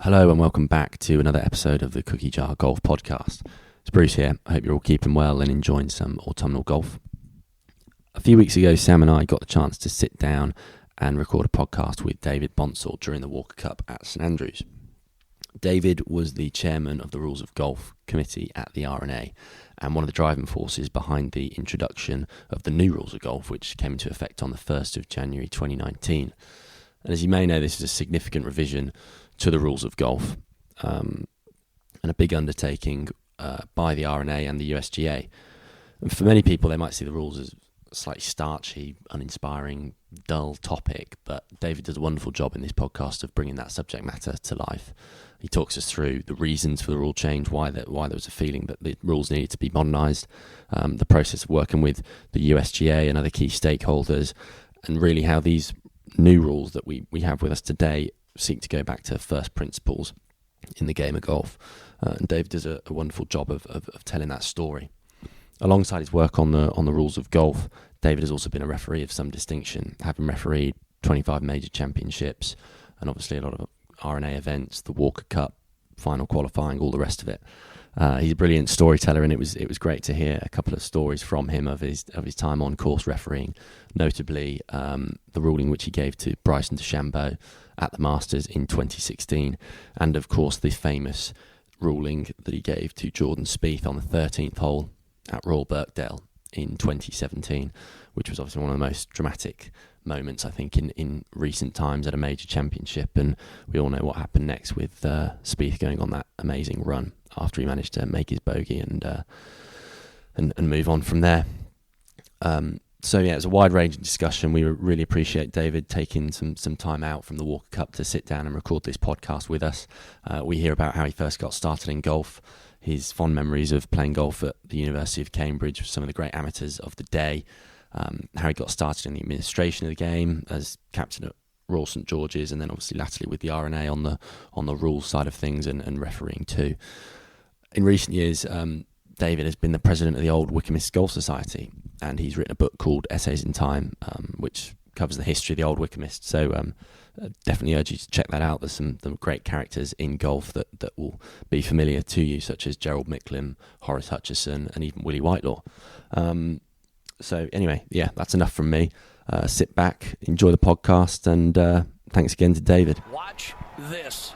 Hello and welcome back to another episode of the Cookie Jar Golf Podcast. It's Bruce here. I hope you're all keeping well and enjoying some autumnal golf. A few weeks ago, Sam and I got the chance to sit down and record a podcast with David Bonsall during the Walker Cup at St Andrews. David was the chairman of the Rules of Golf Committee at the R&A and one of the driving forces behind the introduction of the new Rules of Golf, which came into effect on the 1st of January 2019. And as you may know, this is a significant revision to the Rules of Golf and a big undertaking by the R&A and the USGA. And for many people, they might see the rules as a slightly starchy, uninspiring, dull topic, but David does a wonderful job in this podcast of bringing that subject matter to life. He talks us through the reasons for the rule change, why there was a feeling that the rules needed to be modernised, the process of working with the USGA and other key stakeholders, and really how these new rules that we have with us today seek to go back to first principles in the game of golf. And David does a wonderful job of telling that story. Alongside his work on the rules of golf, David has also been a referee of some distinction, having refereed 25 major championships and obviously a lot of R&A events, the Walker Cup, final qualifying, all the rest of it. He's a brilliant storyteller, and it was great to hear a couple of stories from him of his time on course refereeing, notably the ruling which he gave to Bryson DeChambeau at the Masters in 2016, and of course the famous ruling that he gave to Jordan Spieth on the 13th hole at Royal Birkdale in 2017, which was obviously one of the most dramatic moments, I think, in recent times at a major championship. And we all know what happened next with Spieth going on that amazing run after he managed to make his bogey and move on from there. So yeah, it's a wide-ranging discussion. We really appreciate David taking some time out from the Walker Cup to sit down and record this podcast with us. We hear about how he first got started in golf, his fond memories of playing golf at the University of Cambridge with some of the great amateurs of the day, how he got started in the administration of the game as captain at Royal St George's, and then obviously latterly with the R&A on the rules side of things and refereeing too. In recent years, David has been the president of the Old Wycomist Golf Society, and he's written a book called Essays in Time, which covers the history of the Old Wycomist. So definitely urge you to check that out. There's some great characters in golf that will be familiar to you, such as Gerald Micklem, Horace Hutchison, and even Willie Whitelaw. So anyway, yeah, that's enough from me. Sit back, enjoy the podcast, and thanks again to David. Watch this.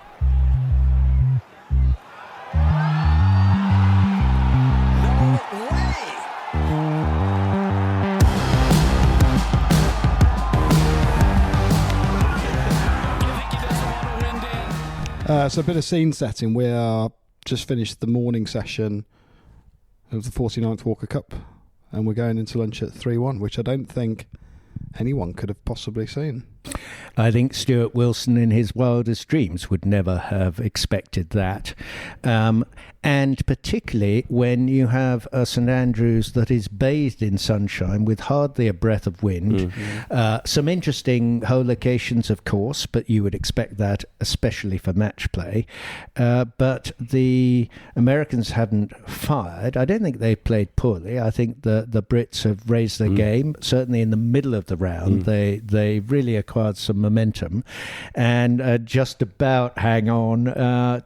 So a bit of scene setting. We are just finished the morning session of the 49th Walker Cup, and we're going into lunch at 3-1, which I don't think anyone could have possibly seen. I think Stuart Wilson in his wildest dreams would never have expected that. And particularly when you have a St Andrews that is bathed in sunshine with hardly a breath of wind. Mm-hmm. Some interesting hole locations, of course, but you would expect that, especially for match play. But the Americans haven't fired. I don't think they played poorly. I think the Brits have raised their game. Certainly in the middle of the round, they really acquired some momentum and just about hang on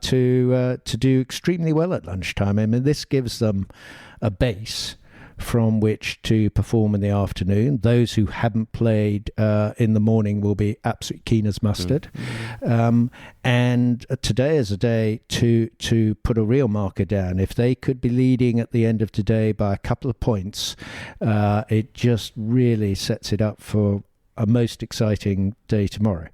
to do extremely well at lunchtime. I mean, this gives them a base from which to perform in the afternoon. Those who haven't played in the morning will be absolutely keen as mustard. And today is a day to put a real marker down. If they could be leading at the end of today by a couple of points, it just really sets it up for a most exciting day tomorrow.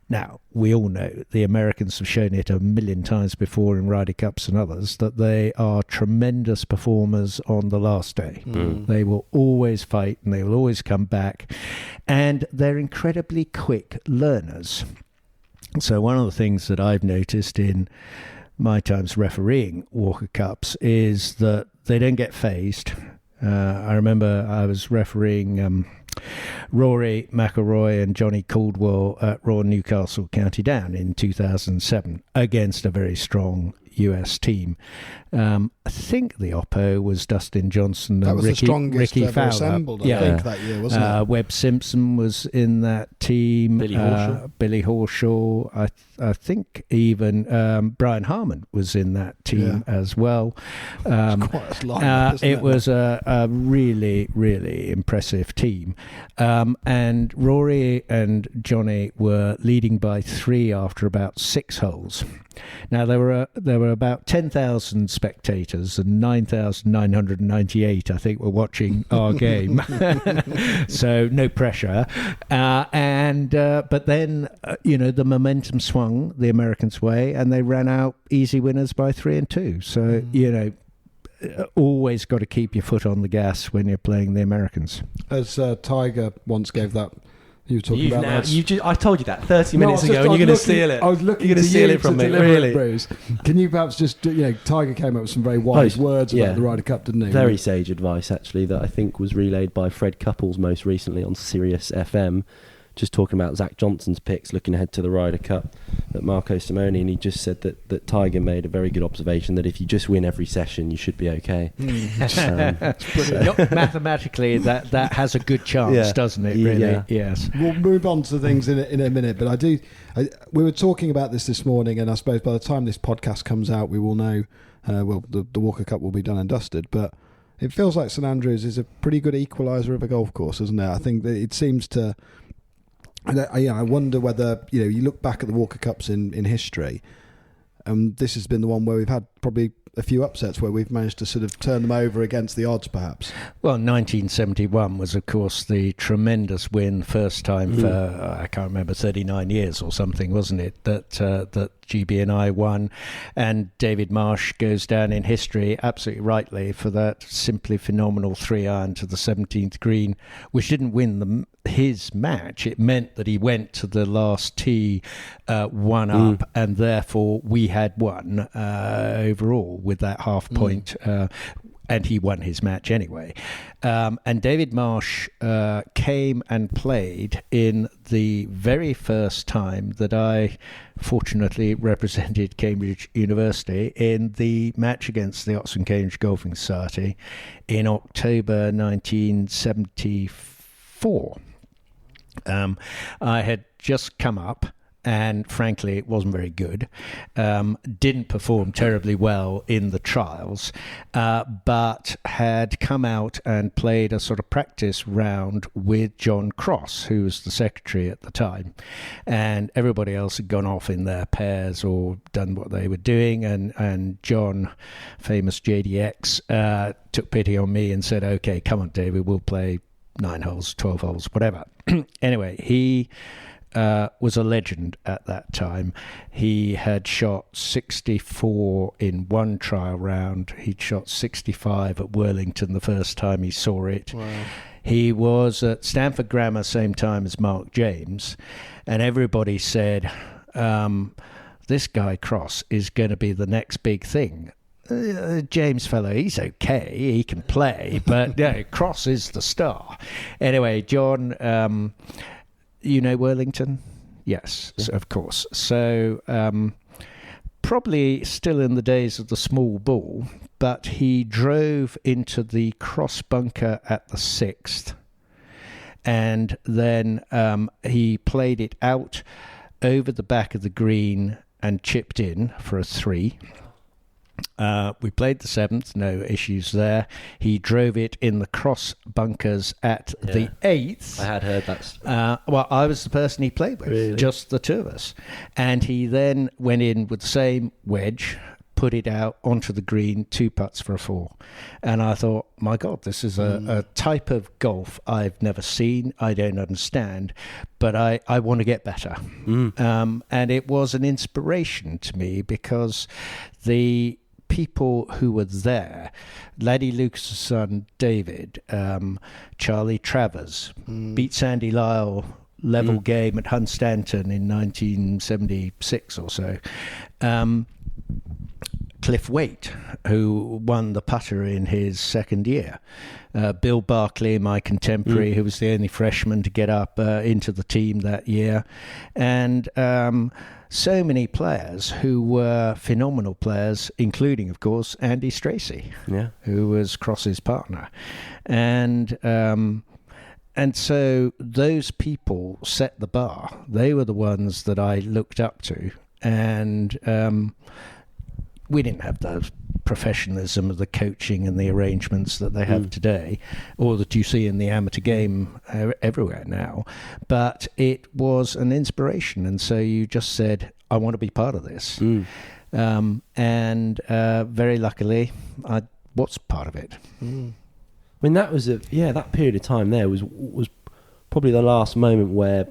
Now, we all know the Americans have shown it a million times before in Ryder Cups and others that they are tremendous performers on the last day. They will always fight and they will always come back. And they're incredibly quick learners. So one of the things that I've noticed in my times refereeing Walker Cups is that they don't get phased. I remember I was refereeing Rory McIlroy and Johnny Caldwell at Royal Newcastle County Down in 2007 against a very strong US team. I think the Oppo was Dustin Johnson That and was the strongest Ricky ever Fowler. assembled, I think, that year, wasn't it? Webb Simpson was in that team. Billy Horshaw. I think even Brian Harmon was in that team as well. It's quite a line, isn't it was a really, really impressive team. And Rory and Johnny were leading by 3 after about 6 holes. Now there were about 10,000 spectators and 9,998 I think were watching our game, so no pressure. But then the momentum swung the Americans' way, and they ran out easy winners by 3 and 2. So always got to keep your foot on the gas when you're playing the Americans. As Tiger once gave that. You were talking about that. I told you that 30 minutes ago, and you're going to steal it. I was looking you're going to steal it from me, really. Bruce. Can you perhaps just, Tiger came up with some very wise words about the Ryder Cup, didn't he? Very sage advice, actually, that I think was relayed by Fred Couples most recently on Sirius FM, just talking about Zach Johnson's picks, looking ahead to the Ryder Cup at Marco Simone, and he just said that Tiger made a very good observation that if you just win every session, you should be okay. Mathematically, that has a good chance, doesn't it? Really, yes. We'll move on to things in a minute, but we were talking about this morning, and I suppose by the time this podcast comes out, we will know. The Walker Cup will be done and dusted, but it feels like St Andrews is a pretty good equaliser of a golf course, isn't it? I think that it seems to. I wonder whether you look back at the Walker Cups in history, and this has been the one where we've had probably a few upsets where we've managed to sort of turn them over against the odds, perhaps. Well, 1971 was, of course, the tremendous win, first time for I can't remember 39 years or something, wasn't it? That GB&I won, and David Marsh goes down in history absolutely rightly for that simply phenomenal 3-iron to the 17th green, which didn't win his match. It meant that he went to the last tee 1 up, and therefore we had won overall with that half point. And he won his match anyway. And David Marsh came and played in the very first time that I fortunately represented Cambridge University in the match against the Oxford Cambridge Golfing Society in October 1974. I had just come up, and frankly it wasn't very good. Didn't perform terribly well in the trials, but had come out and played a sort of practice round with John Cross, who was the secretary at the time, and everybody else had gone off in their pairs or done what they were doing, and John, famous JDX, took pity on me and said, okay, come on David, we'll play 9 holes, 12 holes, whatever. Anyway, he was a legend at that time. He had shot 64 in one trial round. He'd shot 65 at Worlington the first time he saw it. Wow. He was at Stanford Grammar same time as Mark James, and everybody said, this guy Cross is going to be the next big thing. James fellow, he's okay, he can play, but Cross is the star. Anyway, John, Worlington? Yes, of course. So probably still in the days of the small ball, but he drove into the cross bunker at the 6th, and then he played it out over the back of the green and chipped in for a 3. We played the 7th, no issues there. He drove it in the cross bunkers at the 8th. I had heard that. Well, I was the person he played with, just the two of us. And he then went in with the same wedge, put it out onto the green, 2 putts for a 4. And I thought, my God, this is a type of golf I've never seen, I don't understand, but I want to get better. And it was an inspiration to me because the people who were there, Laddie Lucas' son David, Charlie Travers, beat Sandy Lyle level game at Hunstanton in 1976 or so. Cliff Waite, who won the putter in his second year. Bill Barkley, my contemporary, who was the only freshman to get up into the team that year. And so many players who were phenomenal players, including, of course, Andy Stracy, who was Cross's partner. And so those people set the bar. They were the ones that I looked up to. And we didn't have the professionalism of the coaching and the arrangements that they have today, or that you see in the amateur game everywhere now. But it was an inspiration. And so you just said, I want to be part of this. And very luckily, I was part of it. I mean, that was that period of time there was probably the last moment where,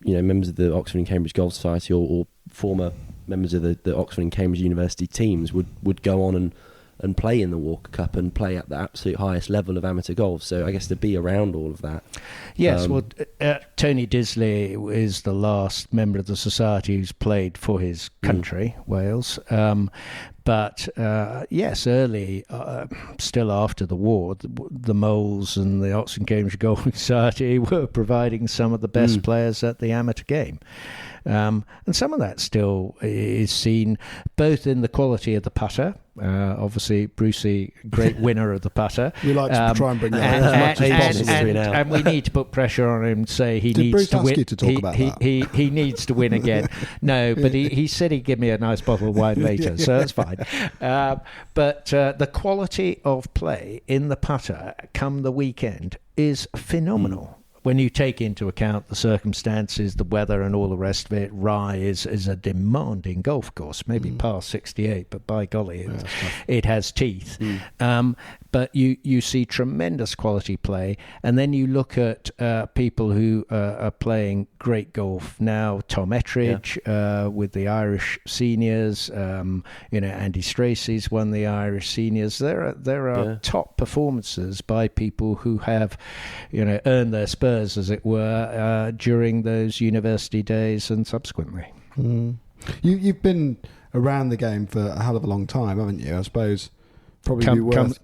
you know, members of the Oxford and Cambridge Golf Society or former members of the Oxford and Cambridge University teams would go on and play in the Walker Cup and play at the absolute highest level of amateur golf. So I guess to be around all of that. Yes, Tony Disley is the last member of the society who's played for his country, Wales. But yes, early, still after the war, the Moles and the Oxford and Cambridge Golf Society were providing some of the best players at the amateur game. And some of that still is seen both in the quality of the putter. Obviously, Brucey, great winner of the putter. We like to try and bring that as much as possible. And we need to put pressure on him, say he needs to win. To talk about that? He needs to win again. No, but he said he'd give me a nice bottle of wine later, so that's fine. But the quality of play in the putter come the weekend is phenomenal. When you take into account the circumstances, the weather and all the rest of it, Rye is a demanding golf course, maybe par 68, but by golly, it has teeth. But you see tremendous quality play, and then you look at people who are playing great golf now. Tom Ettridge with the Irish seniors, Andy Stracy's won the Irish seniors. There are top performances by people who have, earned their spurs, as it were, during those university days and subsequently. You've been around the game for a hell of a long time, haven't you? I suppose. Probably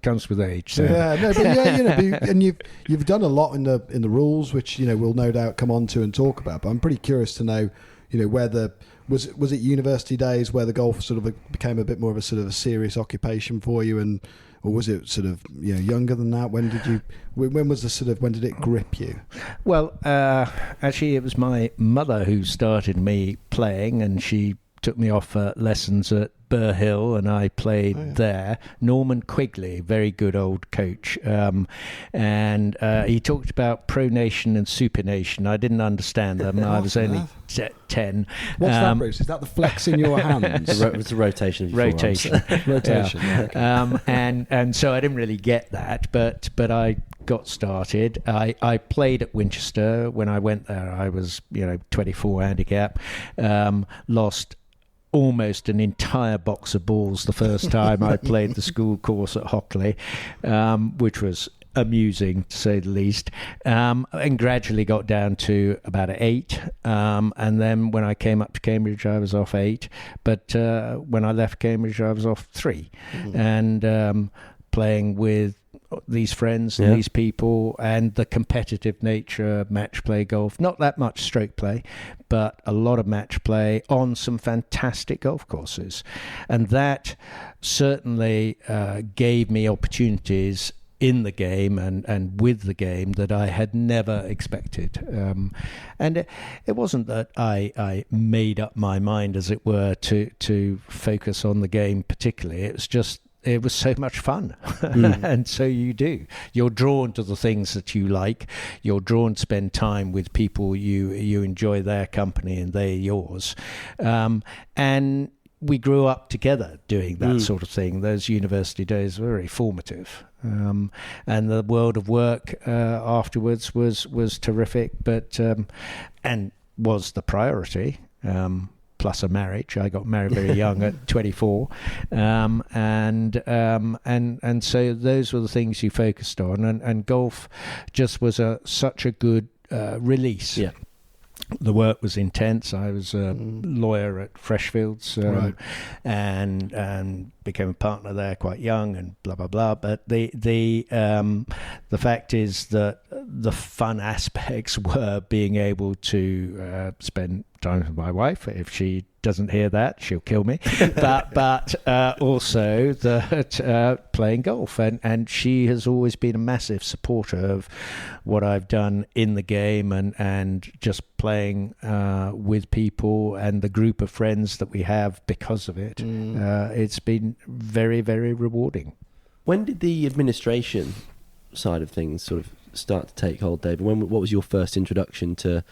comes with age. So. And you've done a lot in the rules, which we'll no doubt come on to and talk about. But I'm pretty curious to know, where was it university days where the golf sort of became a bit more of a sort of a serious occupation for you, or was it sort of younger than that? When did it grip you? Well, actually, it was my mother who started me playing, and she took me off lessons at Burr Hill, and I played there. Norman Quigley, very good old coach, and he talked about pronation and supination. I didn't understand them. I was only 10. What's that, Bruce? Is that the flex in your hands? It's a rotation of your rotation. Rotation. Yeah. And so I didn't really get that, but I got started. I played at Winchester. When I went there, I was 24 handicap. Lost almost an entire box of balls the first time I played the school course at Hockley, which was amusing to say the least, and gradually got down to about 8, and then when I came up to Cambridge I was off 8, but when I left Cambridge I was off 3, and playing with these friends and these people, and the competitive nature of match play golf. Not that much stroke play, but a lot of match play on some fantastic golf courses. And that certainly gave me opportunities in the game and with the game that I had never expected. And it wasn't that I made up my mind, as it were, to focus on the game particularly. It was just it was so much fun. And so you're drawn to the things that you like. You're drawn to spend time with people you enjoy their company and they're yours. And we grew up together doing that sort of thing. Those university days were very formative. And the world of work afterwards was terrific, but and was the priority. Plus a marriage. I got married very young at 24, and so those were the things you focused on, and golf just was such a good release. the work was intense. I was a lawyer at Freshfields, Right. and became a partner there quite young, and blah blah blah. But the fact is that the fun aspects were being able to spend time with my wife. If she doesn't hear that, she'll kill me. but also that playing golf, and she has always been a massive supporter of what I've done in the game, and just playing with people and the group of friends that we have because of it. It's been very, very rewarding. When did the administration side of things sort of start to take hold, David? What was your first introduction to,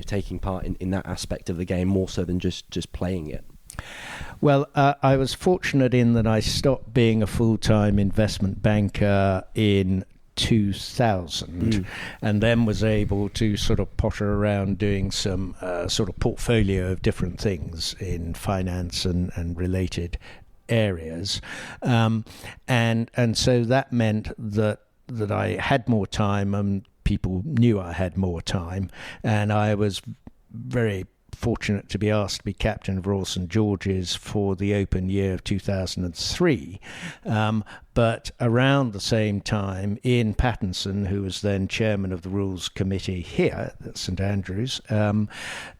taking part in that aspect of the game, more so than just playing it? Well, I was fortunate in that I stopped being a full-time investment banker in 2000 and then was able to sort of potter around doing some sort of portfolio of different things in finance and related areas, and so that meant that I had more time, and people knew I had more time, and I was very fortunate to be asked to be captain of Royal St George's for the Open year of 2003. But around the same time, Ian Pattinson, who was then chairman of the Rules Committee here at St Andrews, got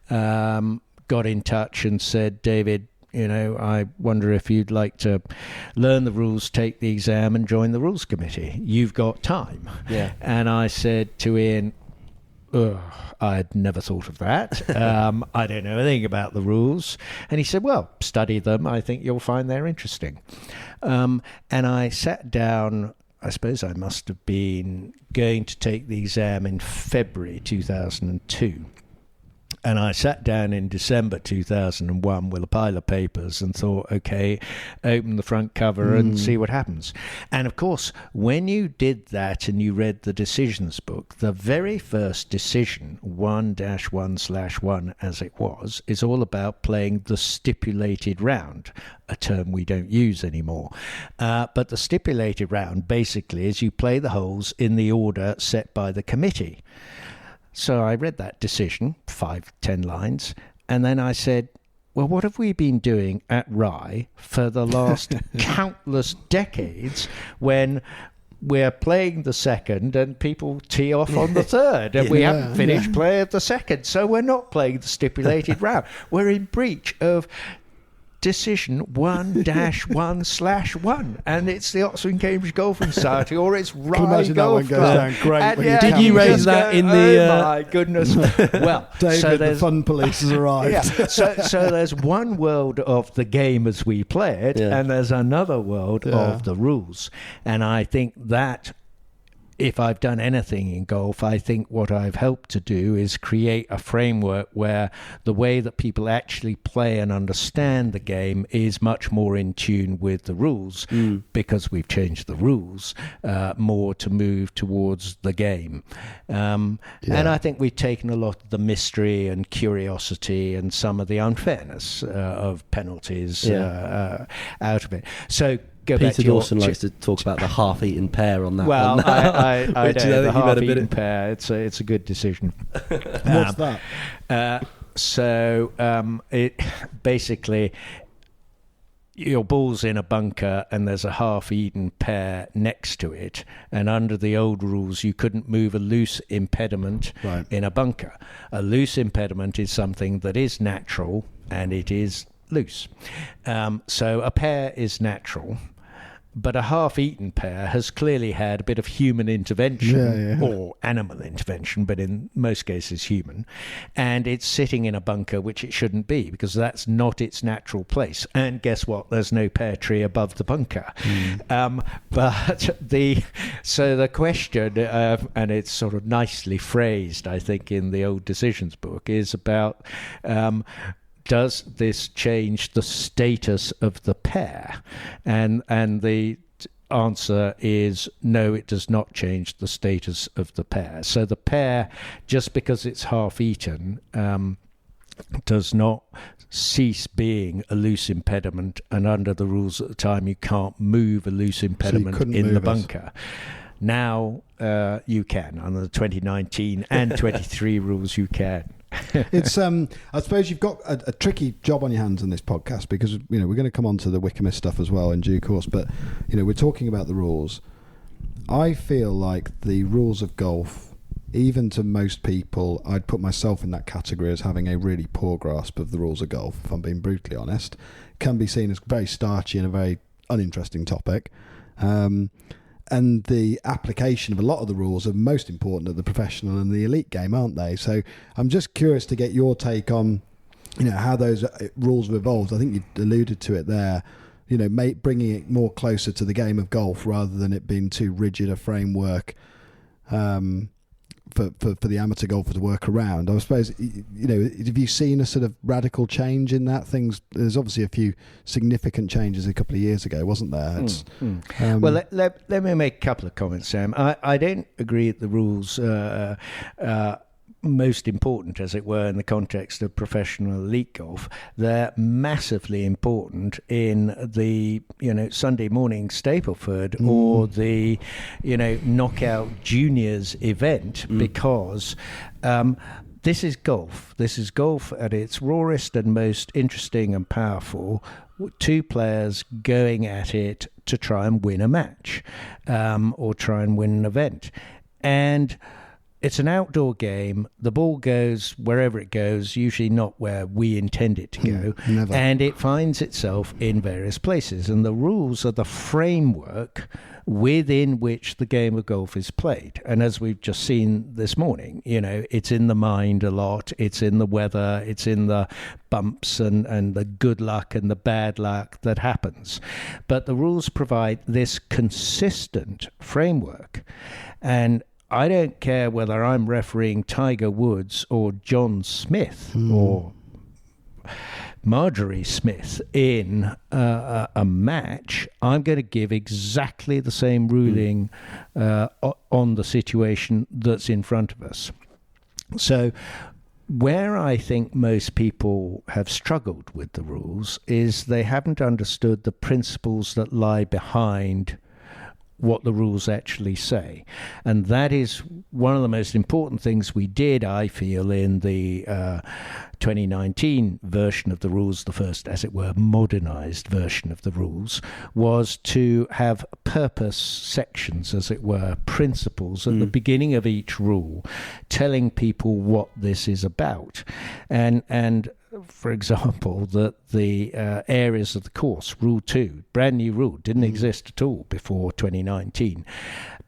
in touch and said, David, I wonder if you'd like to learn the rules, take the exam, and join the Rules Committee. You've got time. Yeah. And I said to Ian, I'd never thought of that. I don't know anything about the rules. And he said, well, study them. I think you'll find they're interesting. And I sat down. I suppose I must have been going to take the exam in February 2002. And I sat down in December 2001 with a pile of papers and thought, okay, open the front cover and see what happens. And of course, when you did that and you read the decisions book, the very first decision, 1-1/1 as it was, is all about playing the stipulated round, a term we don't use anymore. But the stipulated round basically is you play the holes in the order set by the committee. So I read that decision, 5-10 lines, and then I said, well, what have we been doing at Rye for the last countless decades when we're playing the second and people tee off on the third, and we haven't finished play of the second, so we're not playing the stipulated round. We're in breach of decision 1-1/1, and it's the Oxford and Cambridge Golfing Society, or it's Rye imagine Golf that one goes Club. down great. And When Did you raise that in the? Oh my goodness! Well, David, so the fun police has arrived. yeah, so there's one world of the game as we play it, and there's another world of the rules, and I think that, if I've done anything in golf, I think what I've helped to do is create a framework where the way that people actually play and understand the game is much more in tune with the rules, because we've changed the rules more to move towards the game. And I think we've taken a lot of the mystery and curiosity and some of the unfairness of penalties out of it. So Peter Dawson likes to talk about the half-eaten pear on that well, one. I Which know, the I think you've had a bit half-eaten of- pear, it's a good decision. What's that? So it basically, your ball's in a bunker and there's a half-eaten pear next to it, and under the old rules you couldn't move a loose impediment in a bunker. A loose impediment is something that is natural and it is loose. So a pear is natural, but a half-eaten pear has clearly had a bit of human intervention or animal intervention, but in most cases human, and it's sitting in a bunker which it shouldn't be, because that's not its natural place. And guess what? There's no pear tree above the bunker. But the question, and it's sort of nicely phrased, I think, in the old decisions book, is about does this change the status of the pair? And the answer is no, it does not change the status of the pair. So the pair, just because it's half-eaten, does not cease being a loose impediment, and under the rules at the time you can't move a loose impediment in the bunker. Now you can. Under the 2019 and 23 rules you can. It's I suppose you've got a tricky job on your hands in this podcast, because we're going to come on to the Wycombe stuff as well in due course, but we're talking about the rules. I feel like the rules of golf, even to most people, I'd put myself in that category as having a really poor grasp of the rules of golf, if I'm being brutally honest. Can be seen as very starchy and a very uninteresting topic. And the application of a lot of the rules are most important at the professional and the elite game, aren't they? So I'm just curious to get your take on, how those rules have evolved. I think you alluded to it there, bringing it more closer to the game of golf rather than it being too rigid a framework for the amateur golfer to work around. I suppose, have you seen a sort of radical change in that? There's obviously a few significant changes a couple of years ago, wasn't there? Well, let me make a couple of comments, Sam. I don't agree that the rules most important, as it were, in the context of professional elite golf. They're massively important in the Sunday morning Stapleford or the knockout juniors event, because this is golf. This is golf at its rawest and most interesting and powerful. Two players going at it to try and win a match or try and win an event. And it's an outdoor game. The ball goes wherever it goes, usually not where we intend it to go. Never. And it finds itself in various places. And the rules are the framework within which the game of golf is played. And as we've just seen this morning, it's in the mind a lot. It's in the weather. It's in the bumps and the good luck and the bad luck that happens. But the rules provide this consistent framework. And I don't care whether I'm refereeing Tiger Woods or John Smith or Marjorie Smith in a match. I'm going to give exactly the same ruling on the situation that's in front of us. So where I think most people have struggled with the rules is they haven't understood the principles that lie behind what the rules actually say. And that is one of the most important things we did, I feel, in the 2019 version of the rules, the first, as it were, modernised version of the rules, was to have purpose sections, as it were, principles at the beginning of each rule, telling people what this is about. And for example, that the areas of the course, Rule 2, brand new rule, didn't exist at all before 2019.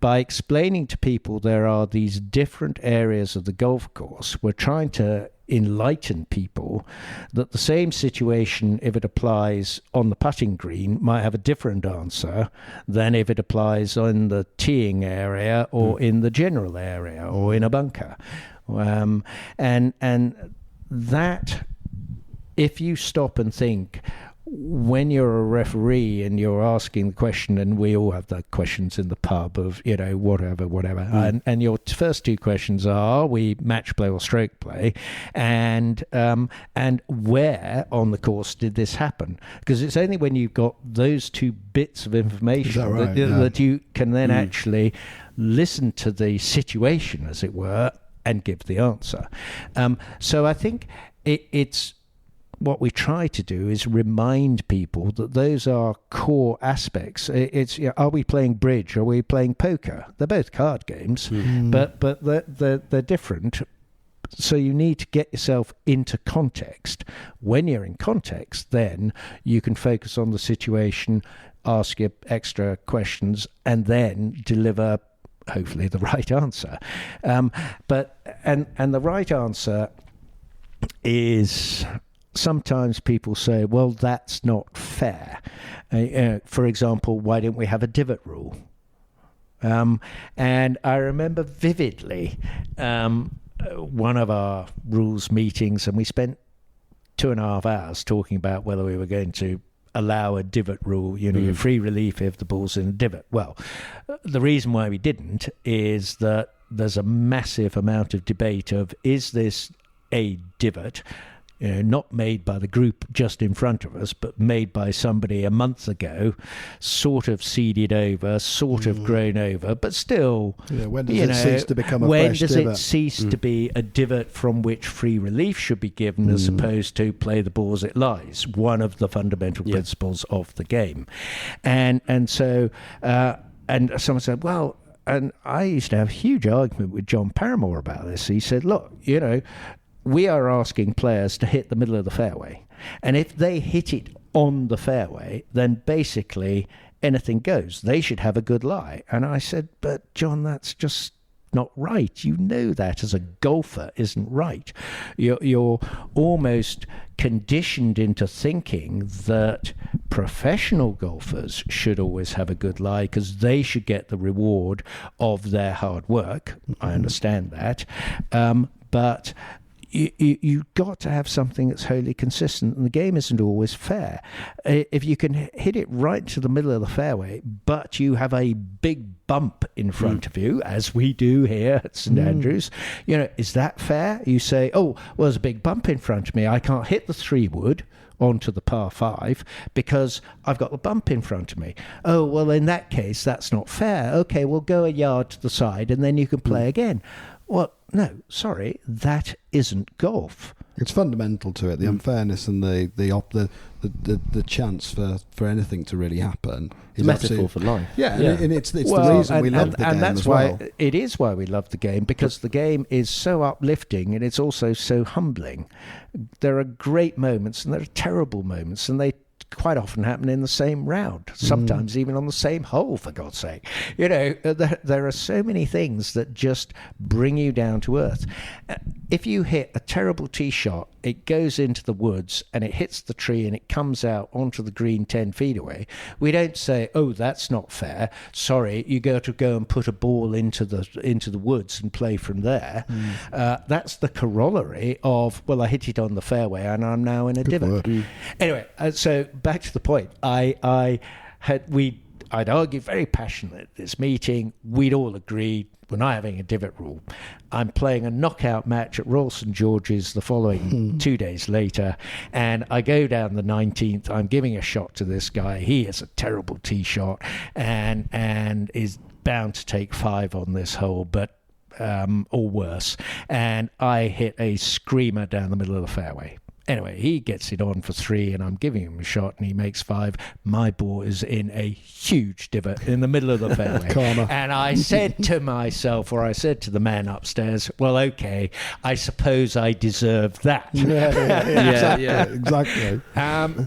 By explaining to people there are these different areas of the golf course, we're trying to enlighten people that the same situation, if it applies on the putting green, might have a different answer than if it applies on the teeing area or in the general area or in a bunker. And that, if you stop and think, when you're a referee and you're asking the question, and we all have the questions in the pub of, whatever, and your first two questions are we match play or stroke play, and where on the course did this happen? Because it's only when you've got those two bits of information that you can then actually listen to the situation, as it were, and give the answer. So I think it's what we try to do is remind people that those are core aspects. It's are we playing bridge? Are we playing poker? They're both card games, but they're different. So you need to get yourself into context. When you're in context, then you can focus on the situation, ask your extra questions, and then deliver hopefully the right answer. But the right answer is, sometimes people say, well, that's not fair. For example, why don't we have a divot rule? And I remember vividly one of our rules meetings, and we spent 2.5 hours talking about whether we were going to allow a divot rule, your free relief if the ball's in a divot. Well, the reason why we didn't is that there's a massive amount of debate of, is this a divot? not made by the group just in front of us, but made by somebody a month ago, sort of seeded over, sort of grown over, but still, when does it cease to become a when fresh does divot? it cease to be a divot from which free relief should be given as opposed to play the ball as it lies, one of the fundamental principles of the game. And so someone said, well, and I used to have a huge argument with John Paramore about this. He said, look, we are asking players to hit the middle of the fairway. And if they hit it on the fairway, then basically anything goes. They should have a good lie. And I said, but John, that's just not right. You know that as a golfer isn't right. You're almost conditioned into thinking that professional golfers should always have a good lie because they should get the reward of their hard work. I understand that. But you've got to have something that's wholly consistent, and the game isn't always fair. If you can hit it right to the middle of the fairway, but you have a big bump in front of you, as we do here at St Andrews, is that fair? You say, oh, well, there's a big bump in front of me. I can't hit the 3-wood onto the par 5 because I've got the bump in front of me. Oh, well, in that case, that's not fair. Okay, we'll go a yard to the side and then you can play again. Well, no, sorry, that isn't golf. It's fundamental to it, the unfairness and the chance for anything to really happen. It's a metaphor for life. Yeah. And it's the reason we love the game and that's as well. why it is why we love the game, because the game is so uplifting and it's also so humbling. There are great moments and there are terrible moments, and they quite often happen in the same round, sometimes even on the same hole, for God's sake. There are so many things that just bring you down to earth. If you hit a terrible tee shot, it goes into the woods and it hits the tree and it comes out onto the green 10 feet away. We don't say, oh, that's not fair. Sorry, you got to go and put a ball into the woods and play from there. That's the corollary of, well, I hit it on the fairway and I'm now in a divot. Anyway, so back to the point. I'd argued very passionately at this meeting. We'd all agreed we're not having a divot rule. I'm playing a knockout match at Royal St George's the following 2 days later, and I go down the 19th. I'm giving a shot to this guy. He has a terrible tee shot and is bound to take 5 on this hole, but or worse. And I hit a screamer down the middle of the fairway. Anyway, he gets it on for 3 and I'm giving him a shot and he makes 5. My ball is in a huge divot in the middle of the fairway. And I said to myself, or I said to the man upstairs, well, okay, I suppose I deserve that. Exactly.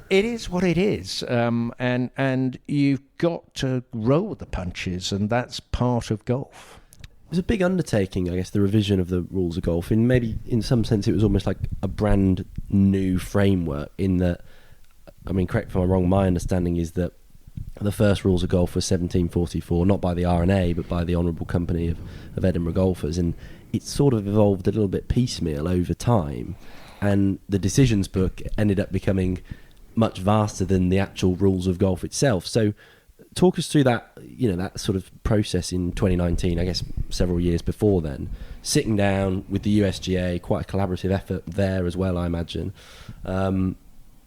It is what it is. And you've got to roll with the punches, and that's part of golf. It was a big undertaking, I guess, the revision of the rules of golf. And maybe in some sense it was almost like a brand new framework in that, I mean, correct me if I'm wrong, my understanding is that the first rules of golf were 1744, not by the R&A, but by the Honourable Company of Edinburgh Golfers. And it sort of evolved a little bit piecemeal over time. And the decisions book ended up becoming much vaster than the actual rules of golf itself. So talk us through that, that sort of process in 2019, I guess several years before then, sitting down with the USGA, quite a collaborative effort there as well, I imagine. And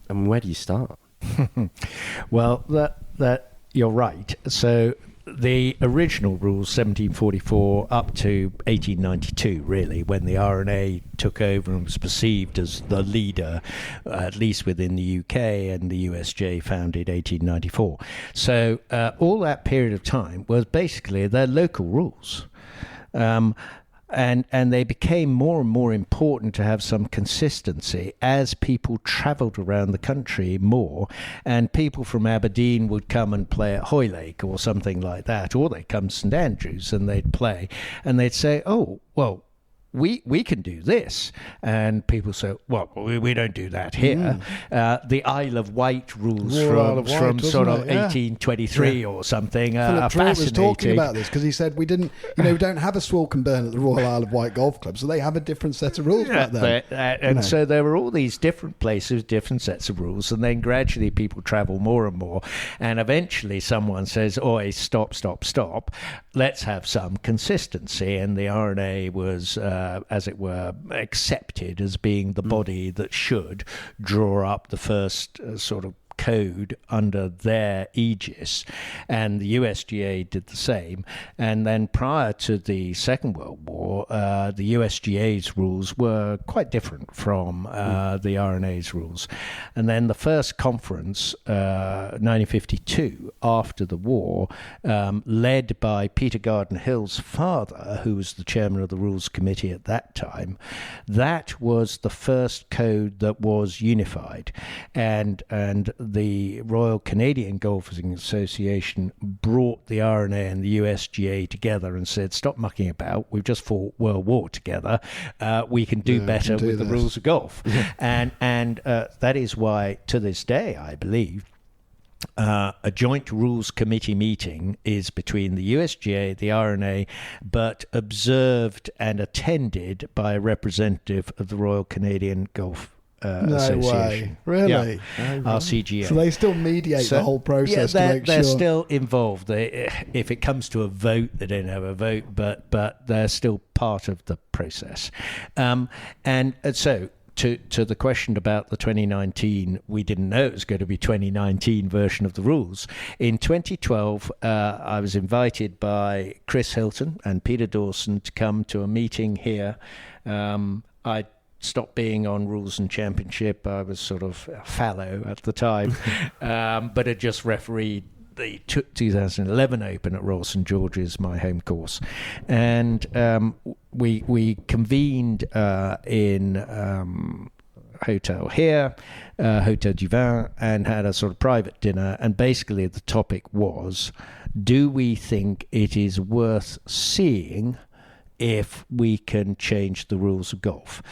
where do you start? Well, that you're right. So the original rules, 1744 up to 1892, really, when the R&A took over and was perceived as the leader, at least within the UK, and the USJ founded 1894. So all that period of time was basically their local rules. And they became more and more important to have some consistency as people travelled around the country more, and people from Aberdeen would come and play at Hoylake or something like that, or they'd come to St Andrews and they'd play, and they'd say, oh, well, we can do this. And people say, well, we don't do that here. The Isle of Wight rules from sort of 1823 or something Philip are Trout was fascinating. talking about this because he said we don't have a Swalkenburn at the Royal Isle of Wight Golf Club, so they have a different set of rules back then. So there were all these different places, different sets of rules, and then gradually people travel more and more, and eventually someone says, stop, let's have some consistency. And the R&A was as it were, accepted as being the body that should draw up the first sort of code under their aegis, and the USGA did the same. And then prior to the Second World War, the USGA's rules were quite different from the R&A's rules. And then the first conference, 1952, after the war, led by Peter Garden-Hill's father, who was the chairman of the Rules Committee at that time, that was the first code that was unified. And the Royal Canadian Golfing Association brought the R&A and the USGA together and said, stop mucking about, we've just fought World War together, we can do better with the rules of golf. And that is why, to this day, I believe, a joint rules committee meeting is between the USGA, the R&A, but observed and attended by a representative of the Royal Canadian Golf Association. Way. Really? Yeah. RCGA. So they still mediate the whole process to make they're sure. still involved. If it comes to a vote, they don't have a vote, but they're still part of the process. And so to the question about the 2019, we didn't know it was going to be 2019 version of the rules. In 2012, I was invited by Chris Hilton and Peter Dawson to come to a meeting here. I stopped being on Rules and Championship. I was sort of fallow at the time, but had just refereed the 2011 Open at Royal St George's, my home course. And we convened in hotel here, Hotel du Vin, and had a sort of private dinner. And basically the topic was, do we think it is worth seeing if we can change the rules of golf?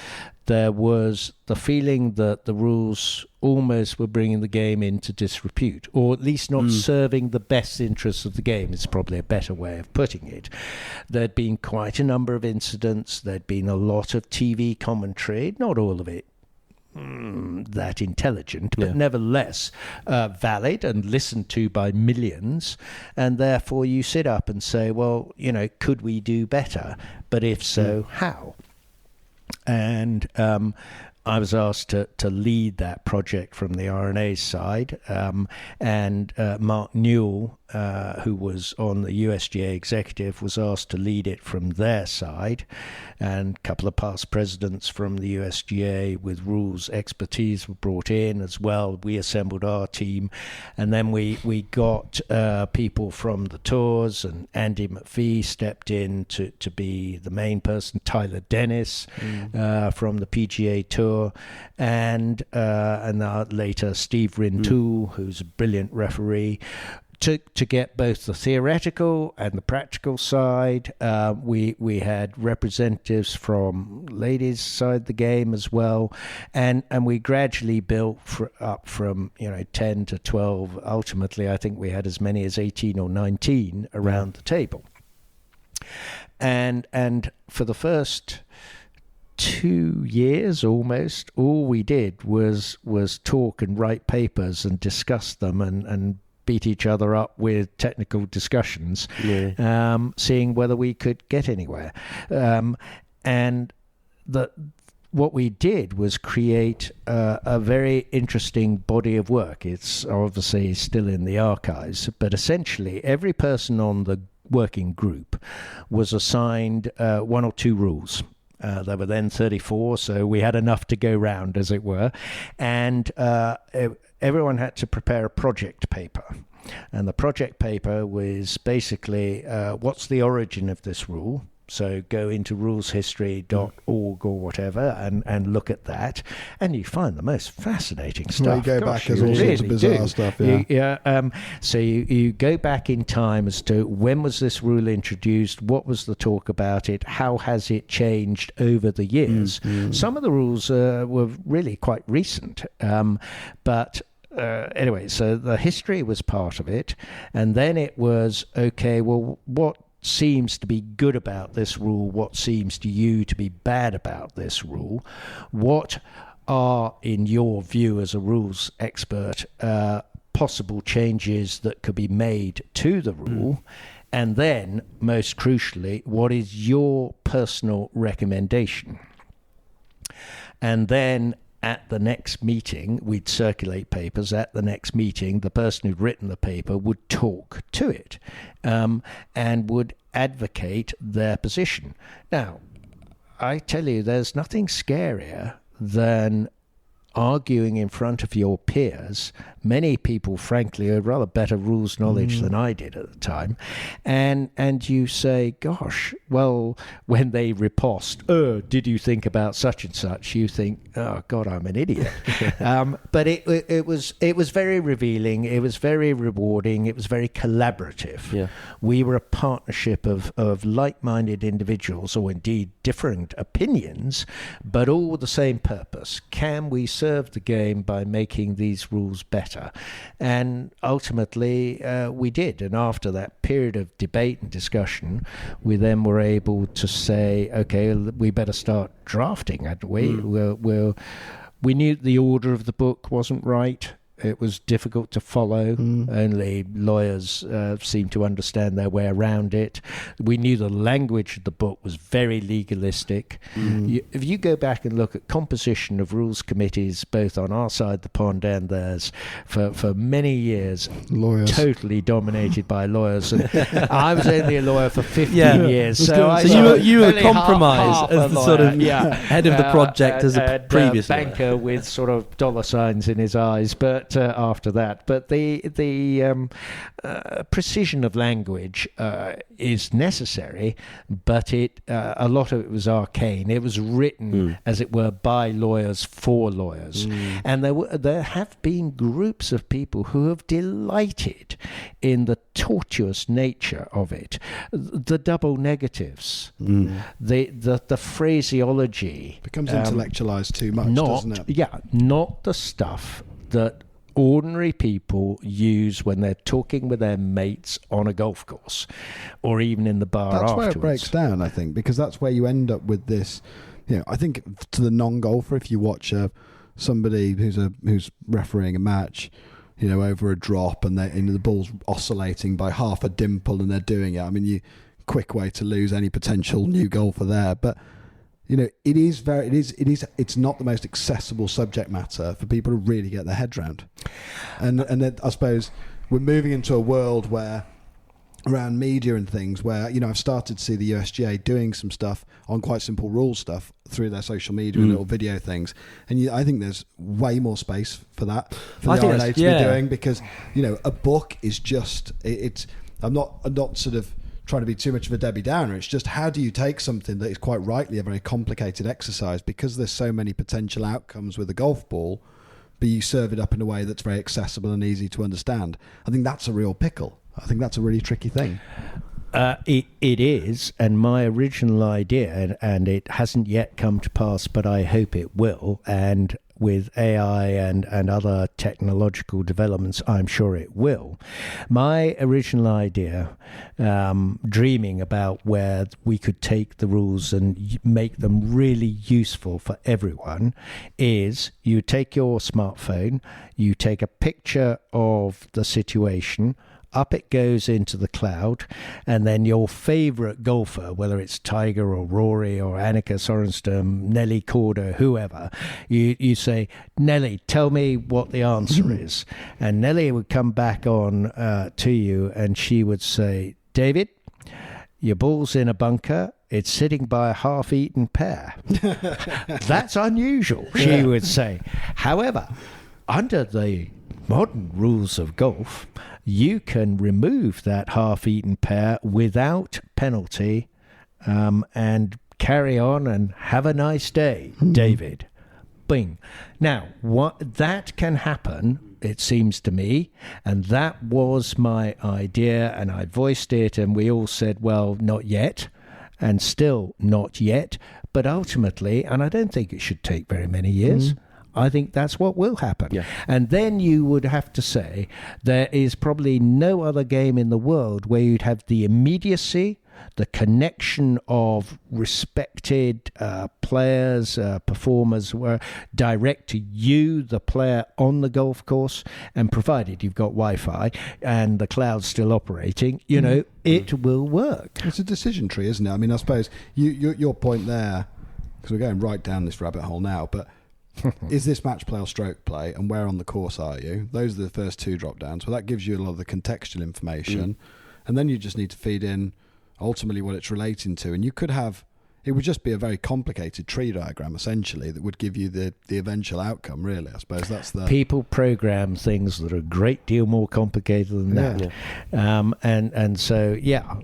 There was the feeling that the rules almost were bringing the game into disrepute, or at least not serving the best interests of the game, is probably a better way of putting it. There'd been quite a number of incidents. There'd been a lot of TV commentary, not all of it that intelligent, but nevertheless valid and listened to by millions. And therefore you sit up and say, well, could we do better? But if so, how? And I was asked to lead that project from the R&A side, and Mark Newell, who was on the USGA executive, was asked to lead it from their side, and a couple of past presidents from the USGA with rules expertise were brought in as well. We assembled our team, and then we got people from the tours, and Andy McPhee stepped in to be the main person, Tyler Dennis from the PGA Tour, and later Steve Rintoul, who's a brilliant referee, to get both the theoretical and the practical side. We had representatives from ladies' side of the game as well, and we gradually built up from 10 to 12. Ultimately, I think we had as many as 18 or 19 around the table, and for the first 2 years almost, all we did was talk and write papers and discuss them and beat each other up with technical discussions, seeing whether we could get anywhere. And what we did was create a very interesting body of work. It's obviously still in the archives, but essentially every person on the working group was assigned one or two rules. There were then 34, so we had enough to go round, as it were. And everyone had to prepare a project paper. And the project paper was basically, what's the origin of this rule? So go into ruleshistory.org or whatever and look at that, and you find the most fascinating stuff. Well, you go back as all sorts of bizarre stuff. So you go back in time as to when was this rule introduced, what was the talk about it, how has it changed over the years. Some of the rules were really quite recent, but anyway, so the history was part of it, and then it was, okay, well, what seems to be good about this rule, what seems to you to be bad about this rule, what are, in your view as a rules expert, possible changes that could be made to the rule, And then, most crucially, what is your personal recommendation? And then at the next meeting, we'd circulate papers. At the next meeting, the person who'd written the paper would talk to it and would advocate their position. Now, I tell you, there's nothing scarier than arguing in front of your peers. Many people, frankly, had rather better rules knowledge than I did at the time. And you say, gosh, well, when they riposte, did you think about such and such? You think, oh, God, I'm an idiot. But it was very revealing. It was very rewarding. It was very collaborative. Yeah. We were a partnership of like-minded individuals, or indeed different opinions, but all with the same purpose. Can we serve the game by making these rules better? And ultimately we did. And after that period of debate and discussion, we then were able to say, okay, we better start drafting, hadn't we? We knew the order of the book wasn't right. It was difficult to follow. Only lawyers seemed to understand their way around it. We knew the language of the book was very legalistic. If you go back and look at composition of rules committees, both on our side of the pond and theirs, for many years, Lawyers. Totally dominated by lawyers. And I was only a lawyer for 15 years. So you were compromised as the sort of head of the project as a previous banker lawyer. with sort of dollar signs in his eyes. But after that, but the precision of language is necessary, but a lot of it was arcane. It was written, as it were, by lawyers for lawyers, and there have been groups of people who have delighted in the tortuous nature of it, the double negatives, the phraseology becomes intellectualized too much, doesn't it? Yeah, not the stuff that ordinary people use when they're talking with their mates on a golf course or even in the bar that's afterwards. Where it breaks down, I think, because that's where you end up with this. I think to the non-golfer, if you watch somebody who's refereeing a match, over a drop and the ball's oscillating by half a dimple and they're doing it. I mean, quick way to lose any potential new golfer there, but. It's not the most accessible subject matter for people to really get their heads around. And then I suppose we're moving into a world where around media and things where, I've started to see the USGA doing some stuff on quite simple rule stuff through their social media and little video things. And I think there's way more space for that, for the RNA to be doing, because, a book is just, I'm not sort of trying to be too much of a Debbie Downer. It's just, how do you take something that is quite rightly a very complicated exercise, because there's so many potential outcomes with a golf ball, but you serve it up in a way that's very accessible and easy to understand? I think that's a real pickle. I think that's a really tricky thing. It is, and my original idea, and it hasn't yet come to pass, but I hope it will, and with AI and other technological developments, I'm sure it will. My original idea, dreaming about where we could take the rules and make them really useful for everyone, is you take your smartphone, you take a picture of the situation, up it goes into the cloud, and then your favourite golfer, whether it's Tiger or Rory or Annika Sorenstam, Nelly Korda, whoever, you say, Nelly, tell me what the answer is. And Nelly would come back on to you and she would say, David, your ball's in a bunker. It's sitting by a half-eaten pear. That's unusual, she would say. However, under the modern rules of golf, you can remove that half-eaten pear without penalty and carry on and have a nice day, David. Bing. Now, that can happen, it seems to me, and that was my idea, and I voiced it, and we all said, well, not yet, and still not yet, but ultimately, and I don't think it should take very many years, I think that's what will happen. Yeah. And then you would have to say there is probably no other game in the world where you'd have the immediacy, the connection of respected players, performers were direct to you, the player on the golf course, and provided you've got Wi-Fi and the cloud's still operating, it will work. It's a decision tree, isn't it? I mean, I suppose your point there, because we're going right down this rabbit hole now, but is this match play or stroke play, and where on the course are you? Those are the first two drop downs. Well, that gives you a lot of the contextual information, and then you just need to feed in ultimately what it's relating to. And you could have, it would just be a very complicated tree diagram essentially that would give you the eventual outcome, really. I suppose that's the... People program things that are a great deal more complicated than that. And so,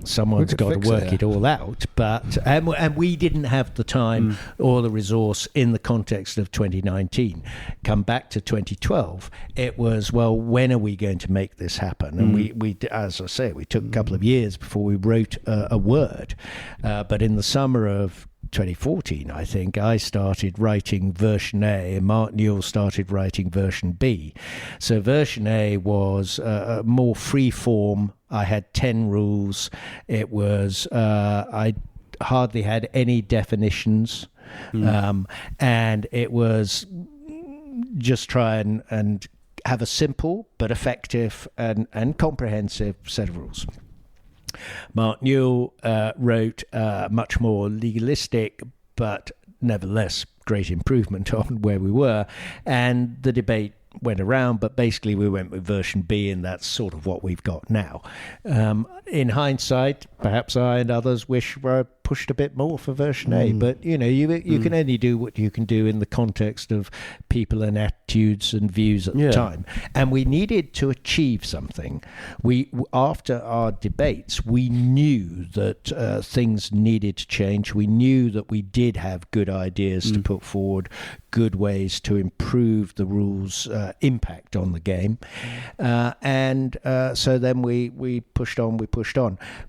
someone's got to work it all out. But and we didn't have the time or the resource in the context of 2019. Come back to 2012, it was, well, when are we going to make this happen? And we as I say, we took a couple of years before we wrote a word. But in the summer of 2014, I think, I started writing version A and Mark Newell started writing version B. So version A was more free form. I had 10 rules. It was, I hardly had any definitions. And it was just try and have a simple but effective and comprehensive set of rules. Mark Newell wrote much more legalistic, but nevertheless great improvement on where we were. And the debate went around, but basically we went with version B, and that's sort of what we've got now. In hindsight, perhaps I and others wish I pushed a bit more for version A, but you can only do what you can do in the context of people and attitudes and views at the time. And we needed to achieve something. After our debates, we knew that things needed to change. We knew that we did have good ideas to put forward, good ways to improve the rules' impact on the game. And so then we pushed on.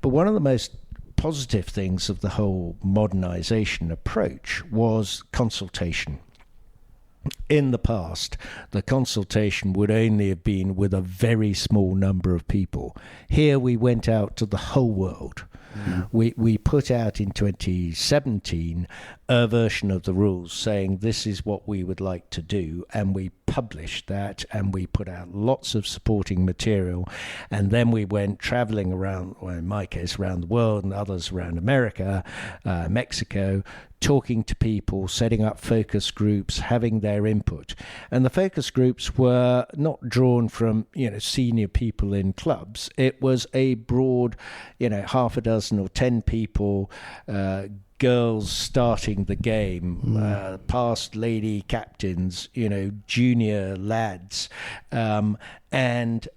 But one of the most positive things of the whole modernisation approach was consultation. In the past, the consultation would only have been with a very small number of people. Here we went out to the whole world. We put out in 2017 a version of the rules saying this is what we would like to do, and we published that, and we put out lots of supporting material, and then we went traveling around, well, in my case around the world, and others around America, Mexico, talking to people, setting up focus groups, having their input. And the focus groups were not drawn from, senior people in clubs. It was a broad, half a dozen or 10 people, girls starting the game, past lady captains, junior lads, and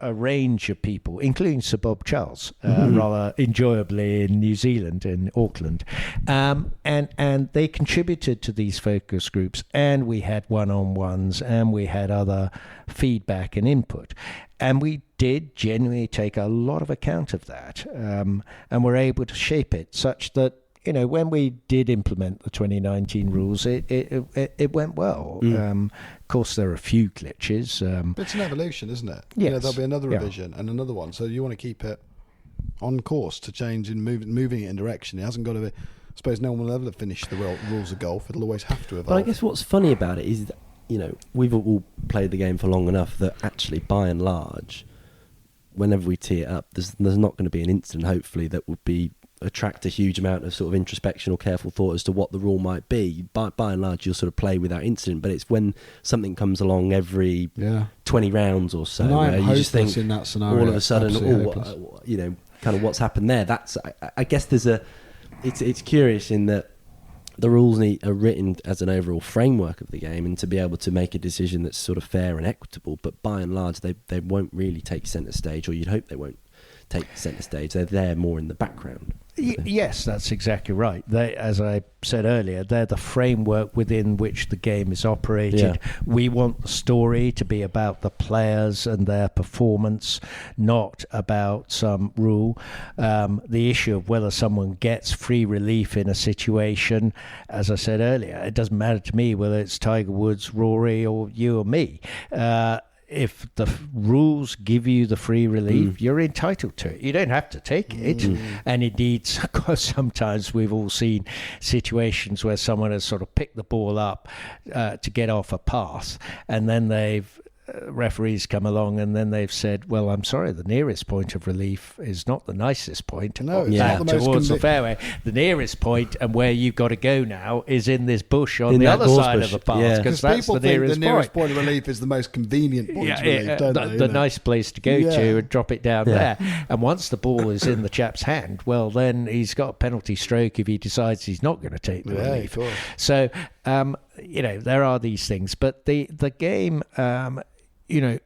a range of people, including Sir Bob Charles, rather enjoyably in New Zealand, in Auckland. And they contributed to these focus groups, and we had one-on-ones, and we had other feedback and input. And we did genuinely take a lot of account of that, and were able to shape it such that, when we did implement the 2019 rules, it went well. Of course, there are a few glitches. But it's an evolution, isn't it? Yes. There'll be another revision and another one. So you want to keep it on course to change and moving it in direction. It hasn't got to be... I suppose no one will ever finish the rules of golf. It'll always have to evolve. But I guess what's funny about it is that, we've all played the game for long enough that actually, by and large, whenever we tee it up, there's not going to be an incident, hopefully, that would attract a huge amount of sort of introspection or careful thought as to what the rule might be. By and large, you'll sort of play without incident, but it's when something comes along every 20 rounds or so, where you just think in that scenario, all of a sudden, kind of what's happened there. That's, I guess it's curious in that the rules are written as an overall framework of the game, and to be able to make a decision that's sort of fair and equitable, but by and large, they won't really take centre stage, or you'd hope they won't take centre stage. They're there more in the background. Yes, that's exactly right. As I said earlier, they're the framework within which the game is operated. Yeah. We want the story to be about the players and their performance, not about some rule. The issue of whether someone gets free relief in a situation, as I said earlier, it doesn't matter to me whether it's Tiger Woods, Rory, or you or me. if the rules give you the free relief, you're entitled to it. You don't have to take it. And indeed, sometimes we've all seen situations where someone has sort of picked the ball up to get off a path, and then referees come along and then they've said, well, I'm sorry, the nearest point of relief is not the nicest point. No, it's not the most towards the fairway. The nearest point and where you've got to go now is in this bush on the other side of the path, because that's the nearest point of relief is the most convenient point of relief, don't they? The nice place to go to and drop it down there. And once the ball is in the chap's hand, well, then he's got a penalty stroke if he decides he's not going to take the relief. So, there are these things, but the game,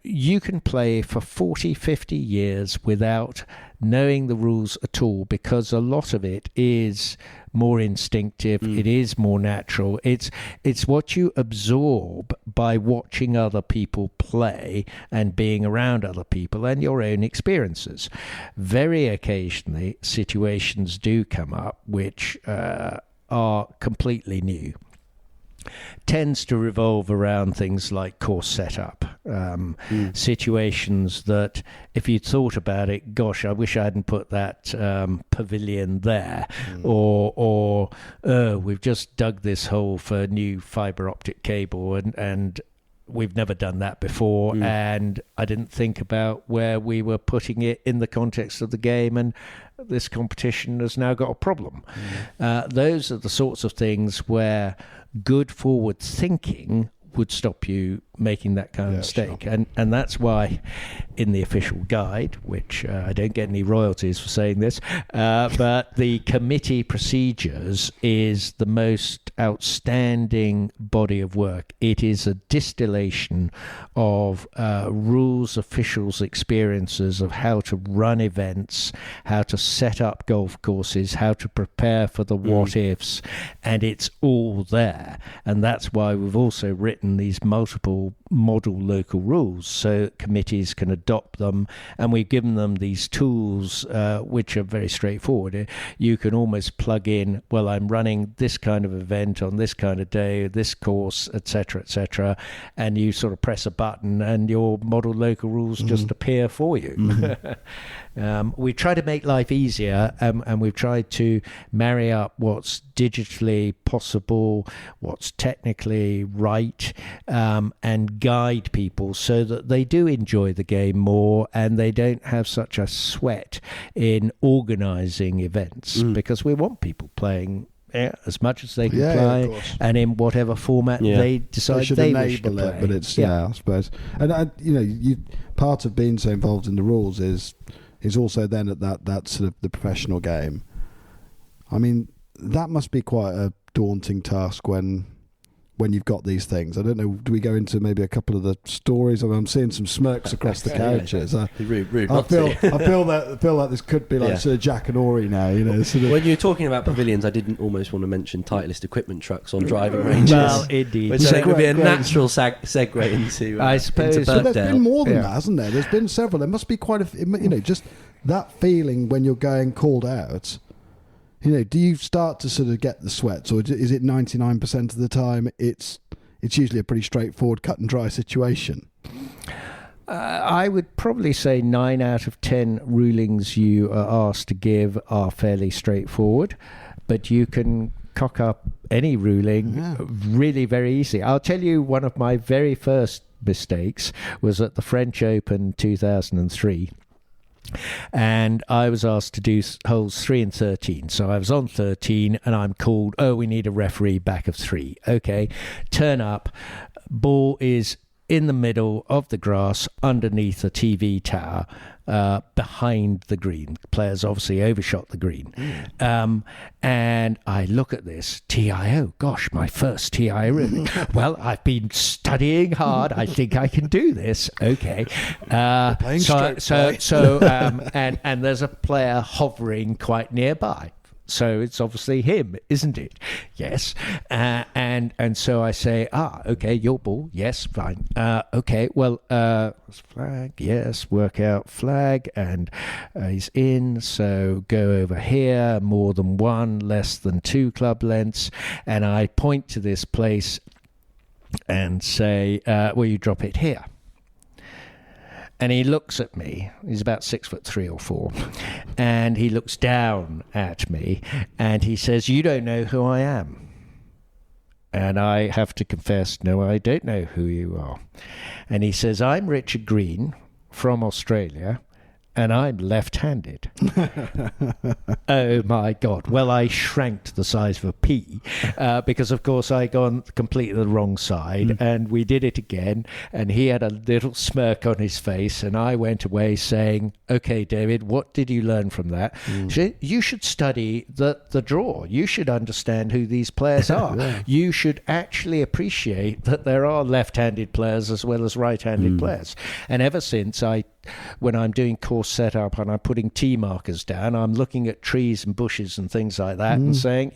you can play for 40, 50 years without knowing the rules at all, because a lot of it is more instinctive. It is more natural. It's what you absorb by watching other people play and being around other people and your own experiences. Very occasionally, situations do come up which are completely new. Tends to revolve around things like course setup, situations that if you'd thought about it, gosh, I wish I hadn't put that pavilion there, or we've just dug this hole for new fibre optic cable and we've never done that before, and I didn't think about where we were putting it in the context of the game, and this competition has now got a problem. Those are the sorts of things where good forward thinking would stop you making that kind of mistake. Sure. And that's why in the official guide, which I don't get any royalties for saying this, but the committee procedures is the most outstanding body of work. It is a distillation of rules, officials' experiences of how to run events, how to set up golf courses, how to prepare for the what-ifs, and it's all there. And that's why we've also written these multiple model local rules so committees can adopt them, and we've given them these tools which are very straightforward. You can almost plug in, well, I'm running this kind of event on this kind of day, this course, etc., and you sort of press a button and your model local rules just appear for you. We try to make life easier, and we've tried to marry up what's digitally possible, what's technically right, and guide people so that they do enjoy the game more and they don't have such a sweat in organising events, because we want people playing as much as they can play, and in whatever format they decide they wish to play. But it's I suppose, and you part of being so involved in the rules is also then at that sort of the professional game. I mean, that must be quite a daunting task when you've got these things. I don't know, do we go into maybe a couple of the stories? I'm seeing some smirks across the couches. Rude I feel like this could be like sort of Jack and Ori now. Sort of. When you're talking about pavilions, I didn't almost want to mention Titleist equipment trucks on driving ranges. Well, indeed. Which would be a natural segue into I suppose. into But Birkdale. there's been more than that, hasn't there? There's been several. There must be quite a just that feeling when you're going called out. Do you start to sort of get the sweats, or is it 99% of the time it's usually a pretty straightforward, cut and dry situation? I would probably say 9 out of 10 rulings you are asked to give are fairly straightforward, but you can cock up any ruling really very easily. I'll tell you, one of my very first mistakes was at the French Open 2003. And I was asked to do holes 3 and 13. So I was on 13 and I'm called, we need a referee back of 3. Okay, turn up. Ball is in the middle of the grass underneath a TV tower behind the green. Players obviously overshot the green. And I look at this, TIO, gosh, my first TIO. Well, I've been studying hard. I think I can do this. Okay. And there's a player hovering quite nearby. So it's obviously him, isn't it? Yes. And so I say, okay, your ball. Yes, fine. Okay, well, flag, yes, work out flag, and he's in, so go over here, more than 1, less than 2 club lengths, and I point to this place and say, well, you drop it here. And he looks at me. He's about 6'3" or 4", and he looks down at me, and he says, "You don't know who I am." And I have to confess, no, I don't know who you are. And he says, "I'm Richard Green from Australia, and I'm left-handed." Oh my God. Well, I shrank to the size of a pea because, of course, I gone completely the wrong side, and we did it again, and he had a little smirk on his face, and I went away saying, "Okay, David, what did you learn from that? You should study the draw. You should understand who these players are. Yeah. You should actually appreciate that there are left-handed players as well as right-handed players." And ever since when I'm doing course setup and I'm putting tee markers down, I'm looking at trees and bushes and things like that and saying,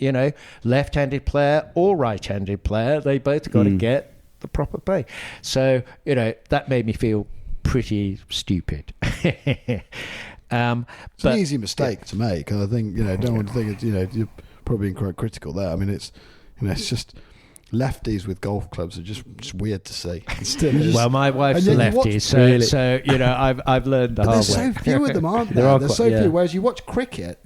left-handed player or right-handed player, they both got to get the proper play. So, that made me feel pretty stupid. It's an easy mistake to make, and I think don't want to think you're probably being quite critical there. I mean, it's just lefties with golf clubs are just weird to see. Well, my wife's a lefty, so I've learned the hard way. There's so few of them, aren't there? There's so few. Whereas you watch cricket,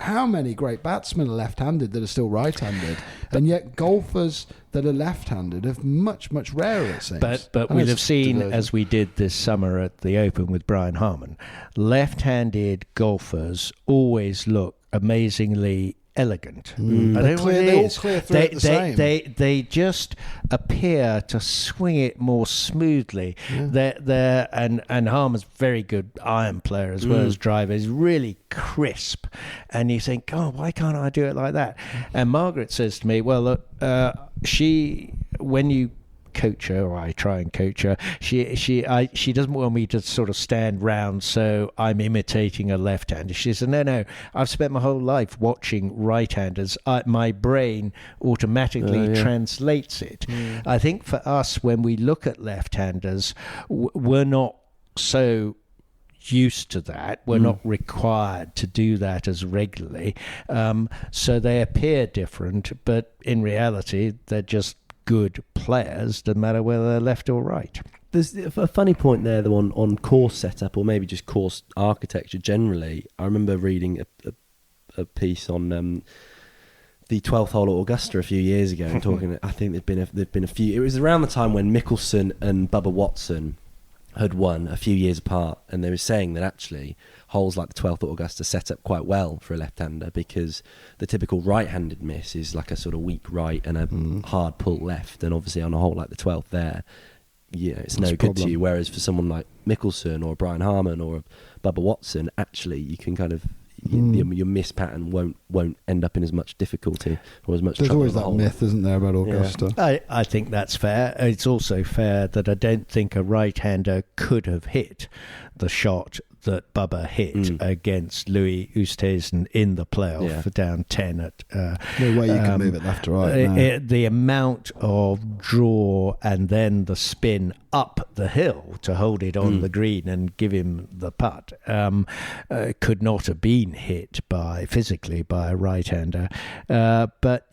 how many great batsmen are left-handed that are still right-handed, and yet golfers that are left-handed are much, much rarer, it seems. But we'll have seen, as we did this summer at the Open with Brian Harman, left-handed golfers always look amazingly elegant. I don't know what it they is. all clear through the same. They just appear to swing it more smoothly. And Harman's a very good iron player as well as driver. He's really crisp, and you think, "God, why can't I do it like that?" And Margaret says to me, "Well, look, when you coach her, or I try and coach her, she doesn't want me to sort of stand round so I'm imitating a left-hander." She said, no, I've spent my whole life watching right-handers. My brain automatically translates it. I think for us, when we look at left-handers, we're not so used to that. We're not required to do that as regularly, so they appear different, but in reality they're just good players, doesn't matter whether they're left or right. There's a funny point there, though, on course setup, or maybe just course architecture generally. I remember reading a piece on the 12th hole at Augusta a few years ago, and talking. I think there'd been a few. It was around the time when Mickelson and Bubba Watson had won a few years apart, and they were saying that actually holes like the 12th at Augusta set up quite well for a left-hander, because the typical right-handed miss is like a sort of weak right and a hard pull left, and obviously on a hole like the 12th there, it's no good to you. Whereas for someone like Mickelson or Brian Harman or Bubba Watson, actually you can kind of your miss pattern won't end up in as much difficulty or as much There's trouble. There's always that myth, isn't there, about Augusta? I think that's fair. It's also fair that I don't think a right-hander could have hit the shot that Bubba hit against Louis Oosthuizen in the playoff down 10 at... no way you can move it left to right. The amount of draw and then the spin up the hill to hold it on the green and give him the putt could not have been hit physically by a right-hander. But,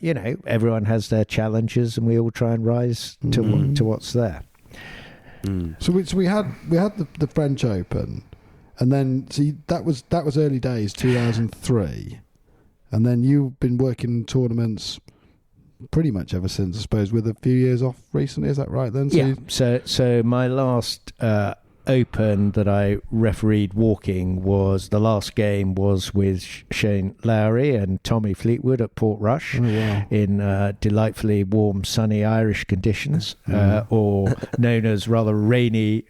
everyone has their challenges, and we all try and rise to what's there. So we had the French Open, and then that was early days, 2003, and then you've been working tournaments pretty much ever since, I suppose, with a few years off recently. Is that right then? So my last Open that I refereed walking was the last game was with Shane Lowry and Tommy Fleetwood at Portrush in delightfully warm, sunny Irish conditions, or known as rather rainy,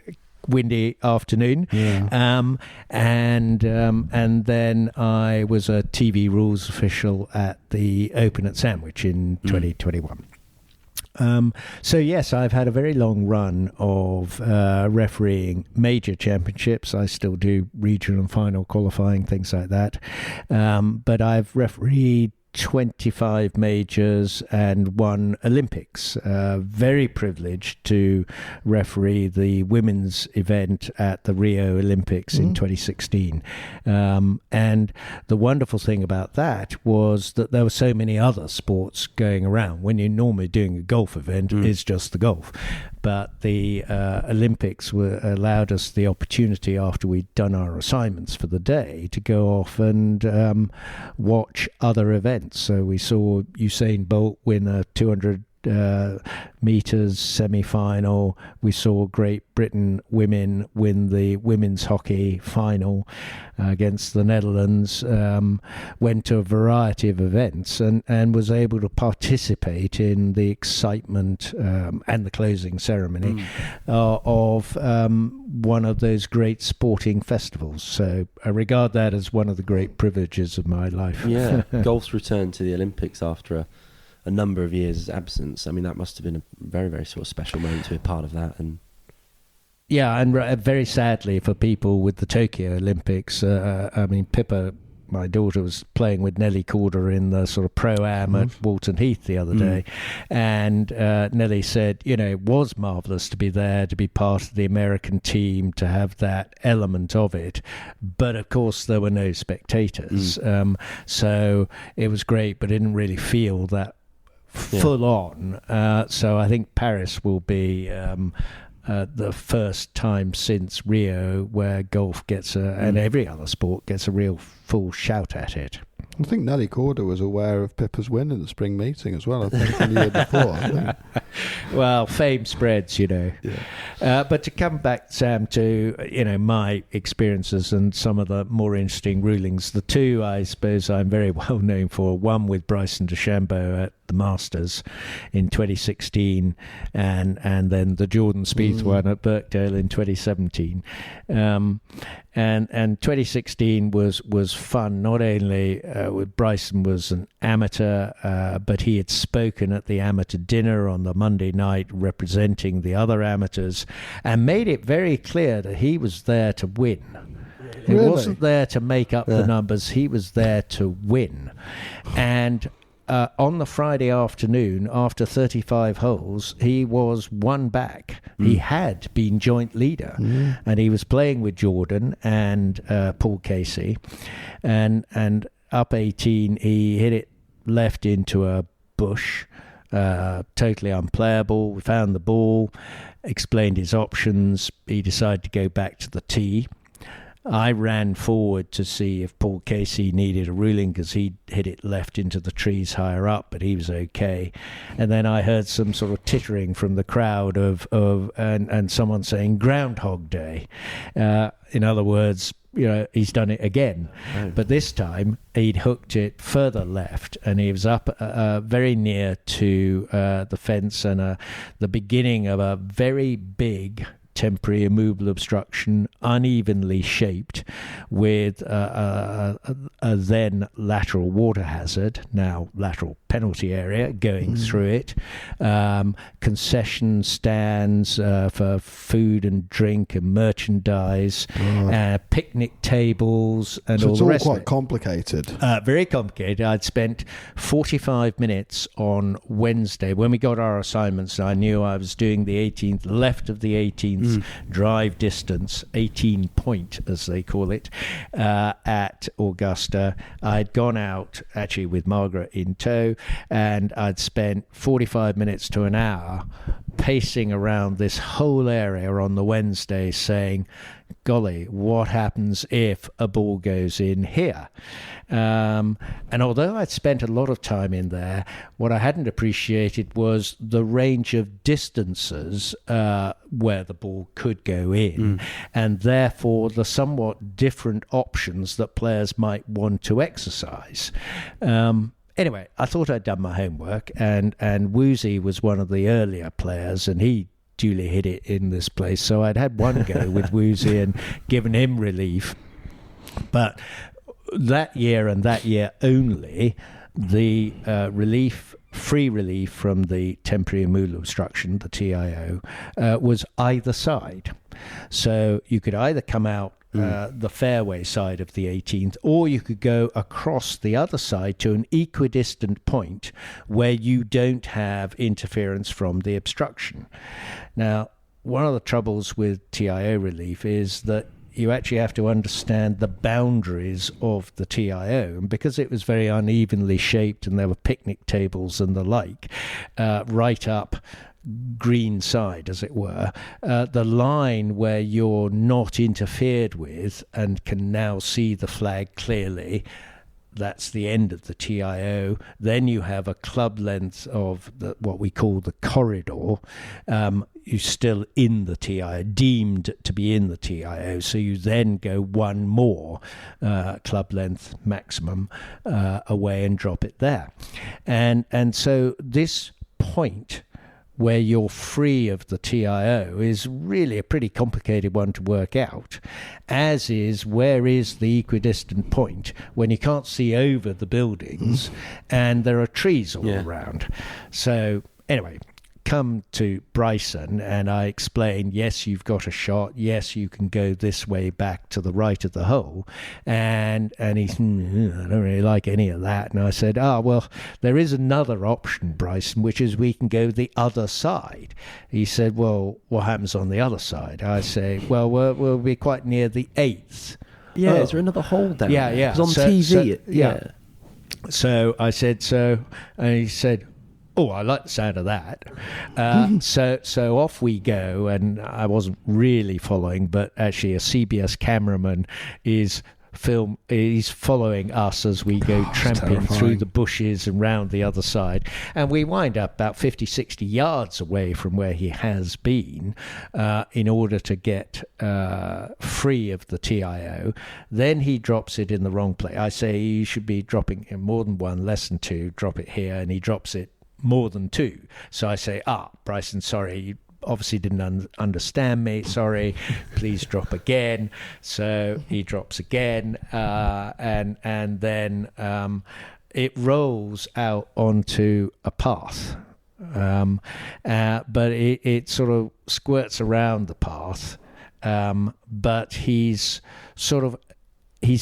windy afternoon. And then I was a TV rules official at the Open at Sandwich in 2021. So yes, I've had a very long run of refereeing major championships. I still do regional and final qualifying, things like that. But I've refereed 25 majors and 1 Olympics. Very privileged to referee the women's event at the Rio Olympics in 2016. And the wonderful thing about that was that there were so many other sports going around. When you're normally doing a golf event, it's just the golf. but the Olympics allowed us the opportunity, after we'd done our assignments for the day, to go off and watch other events. So we saw Usain Bolt win a 200 meters semi-final. We saw Great Britain women win the women's hockey final against the Netherlands. Went to a variety of events and was able to participate in the excitement and the closing ceremony of one of those great sporting festivals. So I regard that as one of the great privileges of my life. Yeah, golf's return to the Olympics after a number of years' absence. I mean, that must have been a very, very sort of special moment to be a part of that. And yeah, and very sadly for people with the Tokyo Olympics, I mean, Pippa, my daughter, was playing with Nelly Corder in the sort of pro-am at Walton Heath the other day, and Nelly said, it was marvellous to be there, to be part of the American team, to have that element of it, but of course there were no spectators, so it was great, but didn't really feel that full on. So I think Paris will be the first time since Rio where golf gets and every other sport gets a real full shout at it. I think Nelly Corder was aware of Pippa's win in the spring meeting as well, I think, the year before. I think. Well, fame spreads, Yeah. But to come back, Sam, to, my experiences and some of the more interesting rulings, the two I suppose I'm very well known for, one with Bryson DeChambeau at the Masters in 2016 and then the Jordan Spieth one at Birkdale in 2017. And 2016 was fun. Not only with Bryson was an amateur, but he had spoken at the amateur dinner on the Monday night representing the other amateurs and made it very clear that he was there to win. He wasn't there to make up the numbers. He was there to win. And on the Friday afternoon, after 35 holes, he was one back. He had been joint leader, and he was playing with Jordan and Paul Casey, and up 18, he hit it left into a bush, totally unplayable. We found the ball, explained his options. He decided to go back to the tee. I ran forward to see if Paul Casey needed a ruling because he hit it left into the trees higher up, but he was okay. And then I heard some sort of tittering from the crowd and someone saying Groundhog Day. In other words, he's done it again. Oh. But this time he'd hooked it further left and he was up very near to the fence and the beginning of a very big temporary immovable obstruction, unevenly shaped, with a then lateral water hazard, now lateral penalty area, going through it. Concession stands for food and drink and merchandise, picnic tables, and so all the rest. It's all quite complicated. Very complicated. I'd spent 45 minutes on Wednesday when we got our assignments. I knew I was doing the 18th, left of the 18th drive distance, 18 point as they call it, at Augusta. I'd gone out actually with Margaret in tow, and I'd spent 45 minutes to an hour pacing around this whole area on the Wednesday saying, golly, what happens if a ball goes in here? And although I'd spent a lot of time in there, what I hadn't appreciated was the range of distances where the ball could go in, and therefore the somewhat different options that players might want to exercise. Anyway, I thought I'd done my homework, and Woozy was one of the earlier players, and he duly hit it in this place. So I'd had one go with Woozy and given him relief. But that year and that year only, the free relief from the temporary immovable obstruction, the TIO, was either side. So you could either come out the fairway side of the 18th, or you could go across the other side to an equidistant point where you don't have interference from the obstruction. Now, one of the troubles with TIO relief is that you actually have to understand the boundaries of the TIO, and because it was very unevenly shaped and there were picnic tables and the like, right up green side, as it were, the line where you're not interfered with and can now see the flag clearly, that's the end of the TIO. Then you have a club length of what we call the corridor. You're still in the TIO, deemed to be in the TIO. So you then go one more club length maximum away and drop it there. And so this point where you're free of the TIO is really a pretty complicated one to work out, as is where is the equidistant point when you can't see over the buildings and there are trees all around. So anyway, come to Bryson and I explain, yes, you've got a shot, yes, you can go this way back to the right of the hole, and he's I don't really like any of that. And I said, well, there is another option, Bryson, which is we can go the other side. He said, well, what happens on the other side? I say, well, we'll be quite near the 8th. Is there another hole down there? Yeah. Because on TV, So I said, and he said, oh, I like the sound of that. So off we go, and I wasn't really following, but actually a CBS cameraman is following us as we go tramping through the bushes and round the other side. And we wind up about 50, 60 yards away from where he has been in order to get free of the TIO. Then he drops it in the wrong place. I say you should be dropping more than one, less than two, drop it here, and he drops it more than two. So I say, Bryson, sorry, you obviously didn't understand me, sorry, please drop again. So he drops again, and then it rolls out onto a path, but it sort of squirts around the path, but he's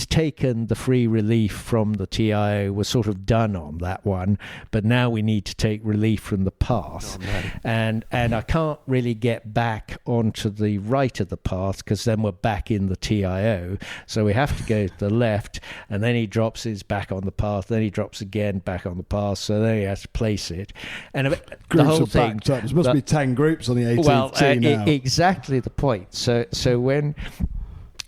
taken the free relief from the TIO. We're sort of done on that one, but now we need to take relief from the path. And I can't really get back onto the right of the path because then we're back in the TIO. So we have to go to the left, and then he drops his back on the path, then he drops again back on the path, so then he has to place it. And the whole thing... There must be 10 groups on the 18th tee now. Exactly the point. So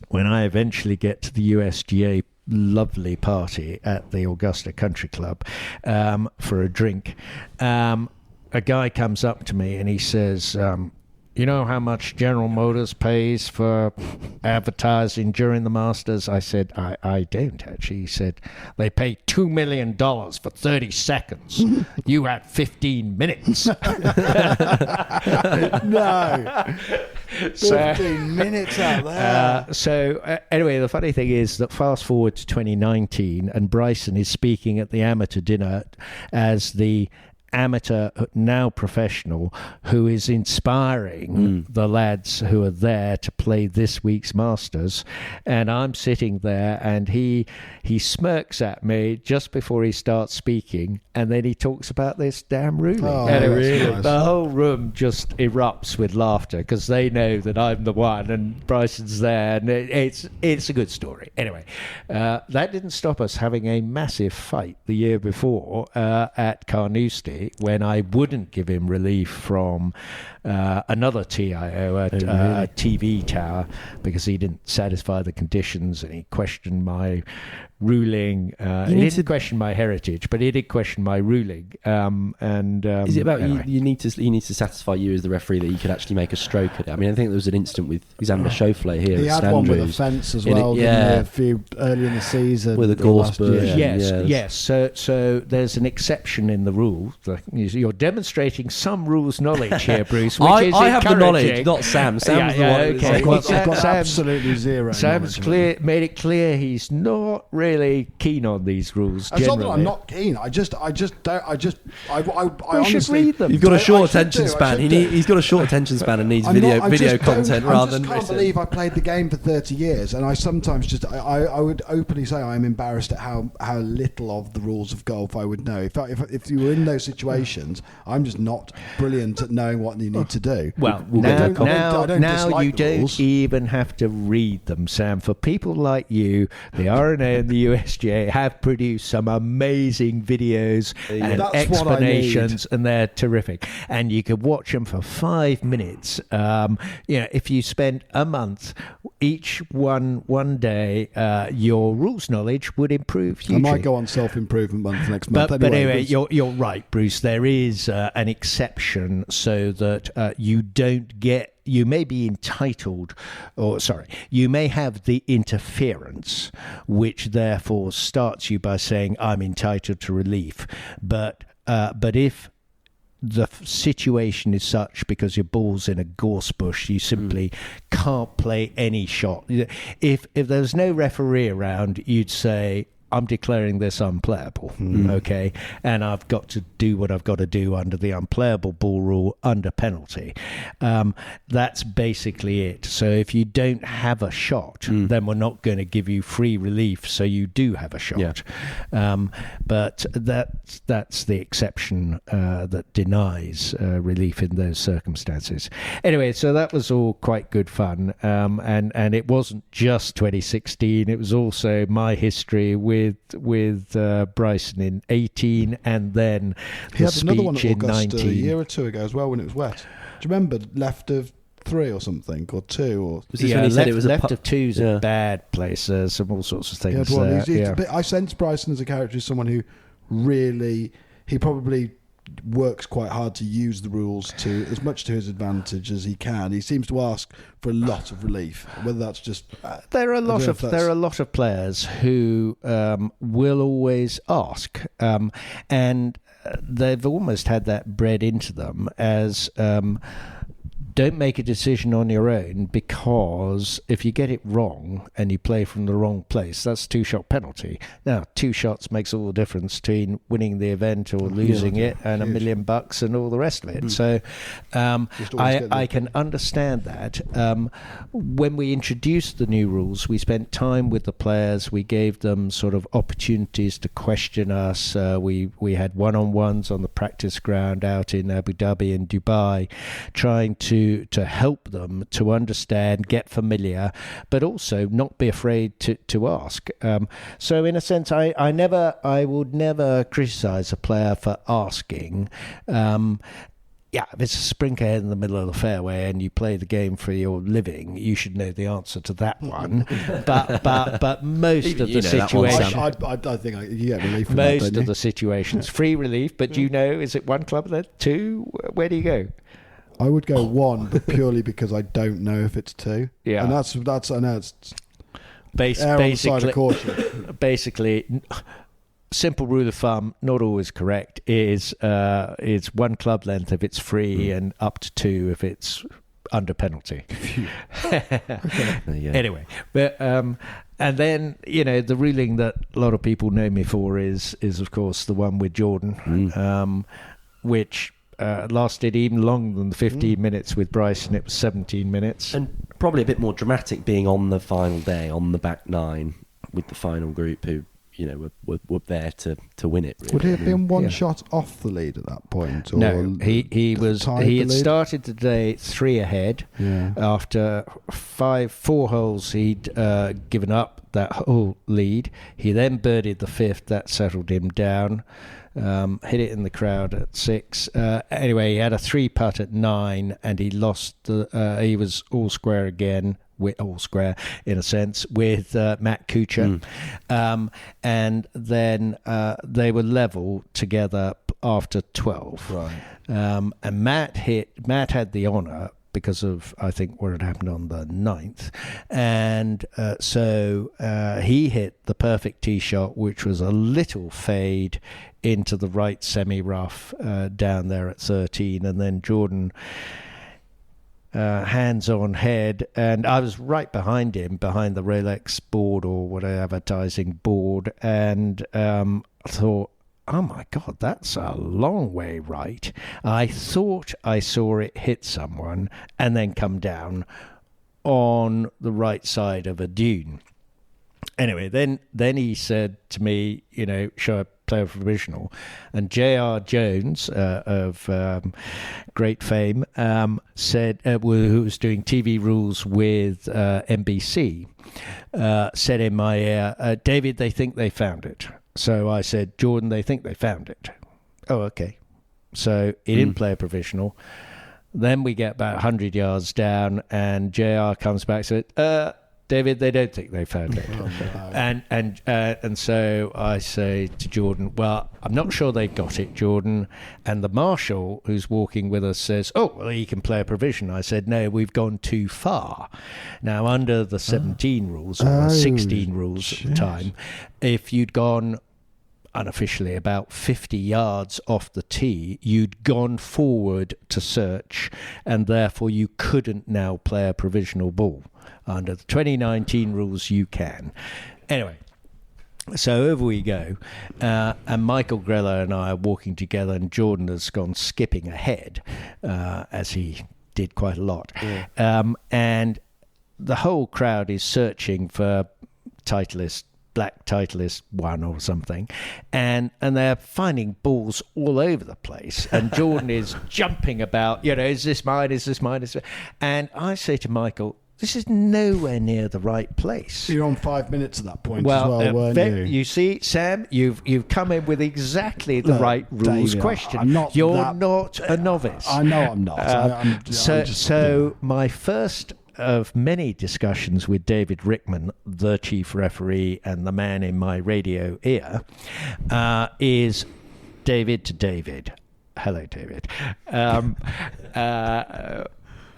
when I eventually get to the USGA lovely party at the Augusta Country Club for a drink, a guy comes up to me and he says, you know how much General Motors pays for advertising during the Masters? I said, I don't actually. He said, they pay $2 million for 30 seconds. You had 15 minutes. No. 15 minutes out there. Anyway, the funny thing is that fast forward to 2019 and Bryson is speaking at the amateur dinner as the amateur, now professional, who is inspiring the lads who are there to play this week's Masters. And I'm sitting there and he smirks at me just before he starts speaking, and then he talks about this damn ruling. Really? The whole room just erupts with laughter because they know that I'm the one and Bryson's there, and it's a good story. Anyway, that didn't stop us having a massive fight the year before at Carnoustie when I wouldn't give him relief from another TIO at a TV tower because he didn't satisfy the conditions, and he questioned my ruling. He didn't question my heritage, but he did question my ruling. Is it about anyway. he needs to satisfy you as the referee that you could actually make a stroke at it? I mean, I think there was an incident with Xander Schauffele here. He at had one with a Andrews. fence as well, a few early in the season. With a gorse version. Yes. So there's an exception in the rule. You're demonstrating some rules knowledge here, Bruce. Which is I have the encouraging. knowledge, not Sam. Sam's the one. Okay. I've got absolutely zero. Sam's made it clear he's not really keen on these rules. It's not that generally. I'm not keen. I We should read them. You've got a short I should attention do, span. I should He's got a short attention span and needs I'm video not- I just content don't- rather than I just can't written. believe I played the game for 30 years, and I sometimes I would openly say I'm embarrassed at how little of the rules of golf I would know. If you were in those situations, I'm just not brilliant at knowing what you need need to do. Well, I don't now dislike you the don't rules. even have to read them, Sam. For people like you, the RNA and the USGA have produced some amazing videos and That's explanations, and they're terrific. And you could watch them for 5 minutes. If you spent a month, each one day, your rules knowledge would improve hugely. I might go on self-improvement month next month. But anyway, you're right, Bruce. There is an exception so that you may be entitled, you may have the interference, which therefore starts you by saying, I'm entitled to relief. But if the situation is such because your ball's in a gorse bush, you simply can't play any shot. If there was no referee around, you'd say, I'm declaring this unplayable, okay? And I've got to do what I've got to do under the unplayable ball rule under penalty. That's basically it. So if you don't have a shot, then we're not going to give you free relief, so you do have a shot. Yeah. But that's the exception that denies relief in those circumstances. Anyway, so that was all quite good fun. And it wasn't just 2016, it was also my history with Bryson in 18, and then he had another one at speech in Augusta 19. a year or two ago as well when it was wet. Do you remember left of 3 or something, or 2? Or Was this when he said it was left of 2's a bad place. There's some all sorts of things. I sense Bryson as a character is someone who really, he probably works quite hard to use the rules to as much to his advantage as he can. He seems to ask for a lot of relief, whether that's just there are a lot of players who will always ask, and they've almost had that bred into them as don't make a decision on your own, because if you get it wrong and you play from the wrong place, that's 2-shot penalty. Now, 2 shots makes all the difference between winning the event or losing it, and $1 million and all the rest of it. So I can understand that. When we introduced the new rules, we spent time with the players. We gave them sort of opportunities to question us. We had one-on-ones on the practice ground out in Abu Dhabi and Dubai, trying to help them to understand, get familiar, but also not be afraid to ask. So in a sense, I would never criticise a player for asking. If it's a sprinter head in the middle of the fairway and you play the game for your living, you should know the answer to that one. But most of the situations, I think you get relief from most that, of the situations, free relief. But do you know, is it 1 club then 2? Where do you go? I would go 1, but purely because I don't know if it's 2. Yeah, and that's I know it's err on the side of caution. Basically, simple rule of thumb, not always correct, is 1 club length if it's free and up to 2 if it's under penalty. Anyway, but and then the ruling that a lot of people know me for is of course the one with Jordan, which lasted even longer than the 15 minutes with Bryson. It was 17 minutes. And probably a bit more dramatic being on the final day, on the back 9, with the final group who, were there to win it. Really. Would he have been 1 shot off the lead at that point? Or no, he had started the day 3 ahead. Yeah. After 4 holes, he'd given up that whole lead. He then birdied the 5th. That settled him down. Hit it in the crowd at 6. Anyway, he had a 3-putt at 9, and he lost. He was all square again, all square in a sense, with Matt Kuchar, and then they were level together after 12. Right. And Matt had the honour because of, I think, what had happened on the 9th. And so he hit the perfect tee shot, which was a little fade into the right semi-rough down there at 13. And then Jordan, hands on head, and I was right behind him, behind the Rolex board or whatever advertising board, and thought, oh my God, that's a long way right. I thought I saw it hit someone and then come down on the right side of a dune. Anyway, then he said to me, shall I player provisional. And J.R. Jones of great fame said, who was doing TV rules with NBC, said in my ear, David, they think they found it. So I said, Jordan, they think they found it. Oh, okay. So he didn't play a provisional. Then we get about 100 yards down, and JR comes back and said, David, they don't think they found it. And so I say to Jordan, well, I'm not sure they've got it, Jordan. And the marshal who's walking with us says, oh, well, he can play a provision. I said, no, we've gone too far. Now, under the 17 rules, or the 16 rules at the time, if you'd gone unofficially about 50 yards off the tee, you'd gone forward to search, and therefore you couldn't now play a provisional ball. Under the 2019 rules, you can. Anyway, so over we go, and Michael Grella and I are walking together, and Jordan has gone skipping ahead, as he did quite a lot. Yeah. And the whole crowd is searching for Titleist, Black Titleist 1 or something, and they're finding balls all over the place, and Jordan is jumping about, is this mine, is this mine, and I say to Michael, this is nowhere near the right place. You're on 5 minutes at that point as well, weren't you? You see, Sam, you've come in with exactly the right rules David, question. You're not a novice. I know I'm not. So my first of many discussions with David Rickman, the chief referee and the man in my radio ear, is David to David. Hello, David.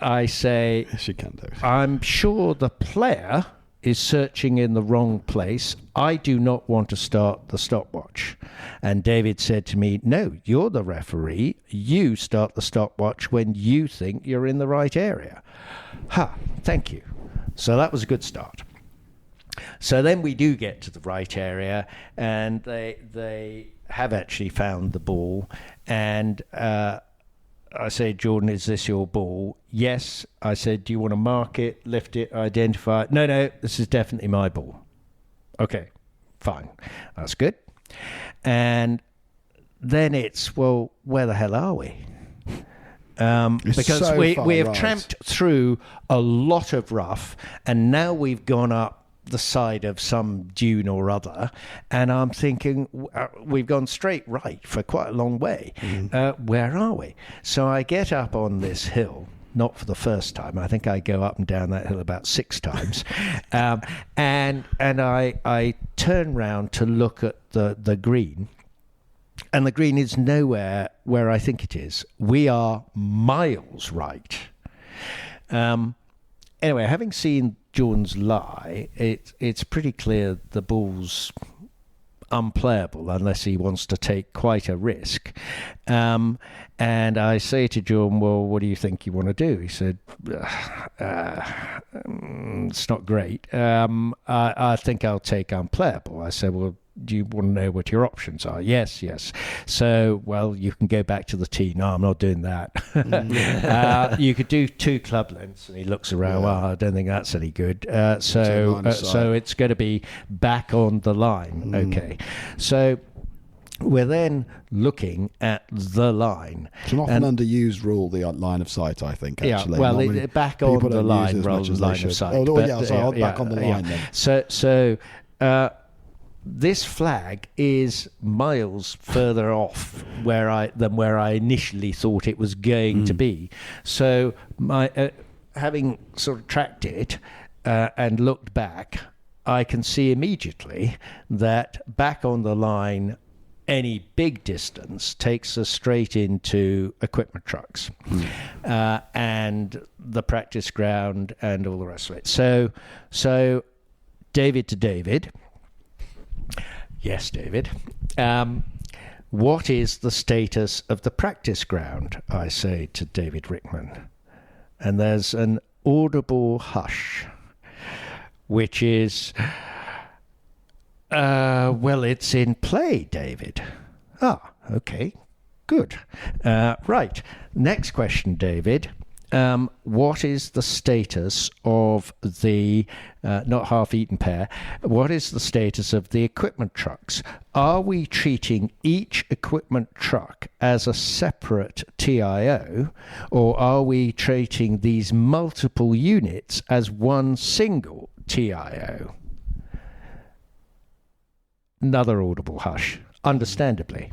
I say, yes, you can do. I'm sure the player is searching in the wrong place. I do not want to start the stopwatch. And David said to me, no, you're the referee. You start the stopwatch when you think you're in the right area. Thank you. So that was a good start. So then we do get to the right area, and they have actually found the ball, and I say, Jordan, is this your ball? Yes. I said, do you want to mark it, lift it, identify it? No, this is definitely my ball. Okay, fine. That's good. And then it's, well, where the hell are we? Because so we have right. tramped through a lot of rough, and now we've gone up the side of some dune or other, and I'm thinking we've gone straight right for quite a long way. Where are we? So I get up on this hill, not for the first time. I think I go up and down that hill about 6 times, and I turn round to look at the green, and the green is nowhere where I think it is. We are miles right. Anyway, having seen Jordan's lie, it's pretty clear the ball's unplayable unless he wants to take quite a risk. And I say to Jordan, well, what do you think you want to do? He said, it's not great. I think I'll take unplayable. I said, well, do you want to know what your options are? Yes. So, well, you can go back to the tee. No, I'm not doing that. You could do 2 club lengths. And he looks around. Well, I don't think that's any good. So it's going to be back on the line. Okay. So we're then looking at the line. It's an often underused rule, the line of sight, I think, actually. Yeah, well, back on the line rather than line of sight. Back on the line then. So this flag is miles further off than where I initially thought it was going to be. So my having sort of tracked it and looked back, I can see immediately that back on the line, any big distance takes us straight into equipment trucks and the practice ground and all the rest of it. So David to David. Yes, David. What is the status of the practice ground? I say to David Rickman. And there's an audible hush, which is, well, it's in play, David. Ah, okay, good. Right. Next question, David. what is the status of the not half-eaten pear? What is the status of the equipment trucks? Are we treating each equipment truck as a separate TIO, or are we treating these multiple units as one single TIO? Another audible hush, understandably.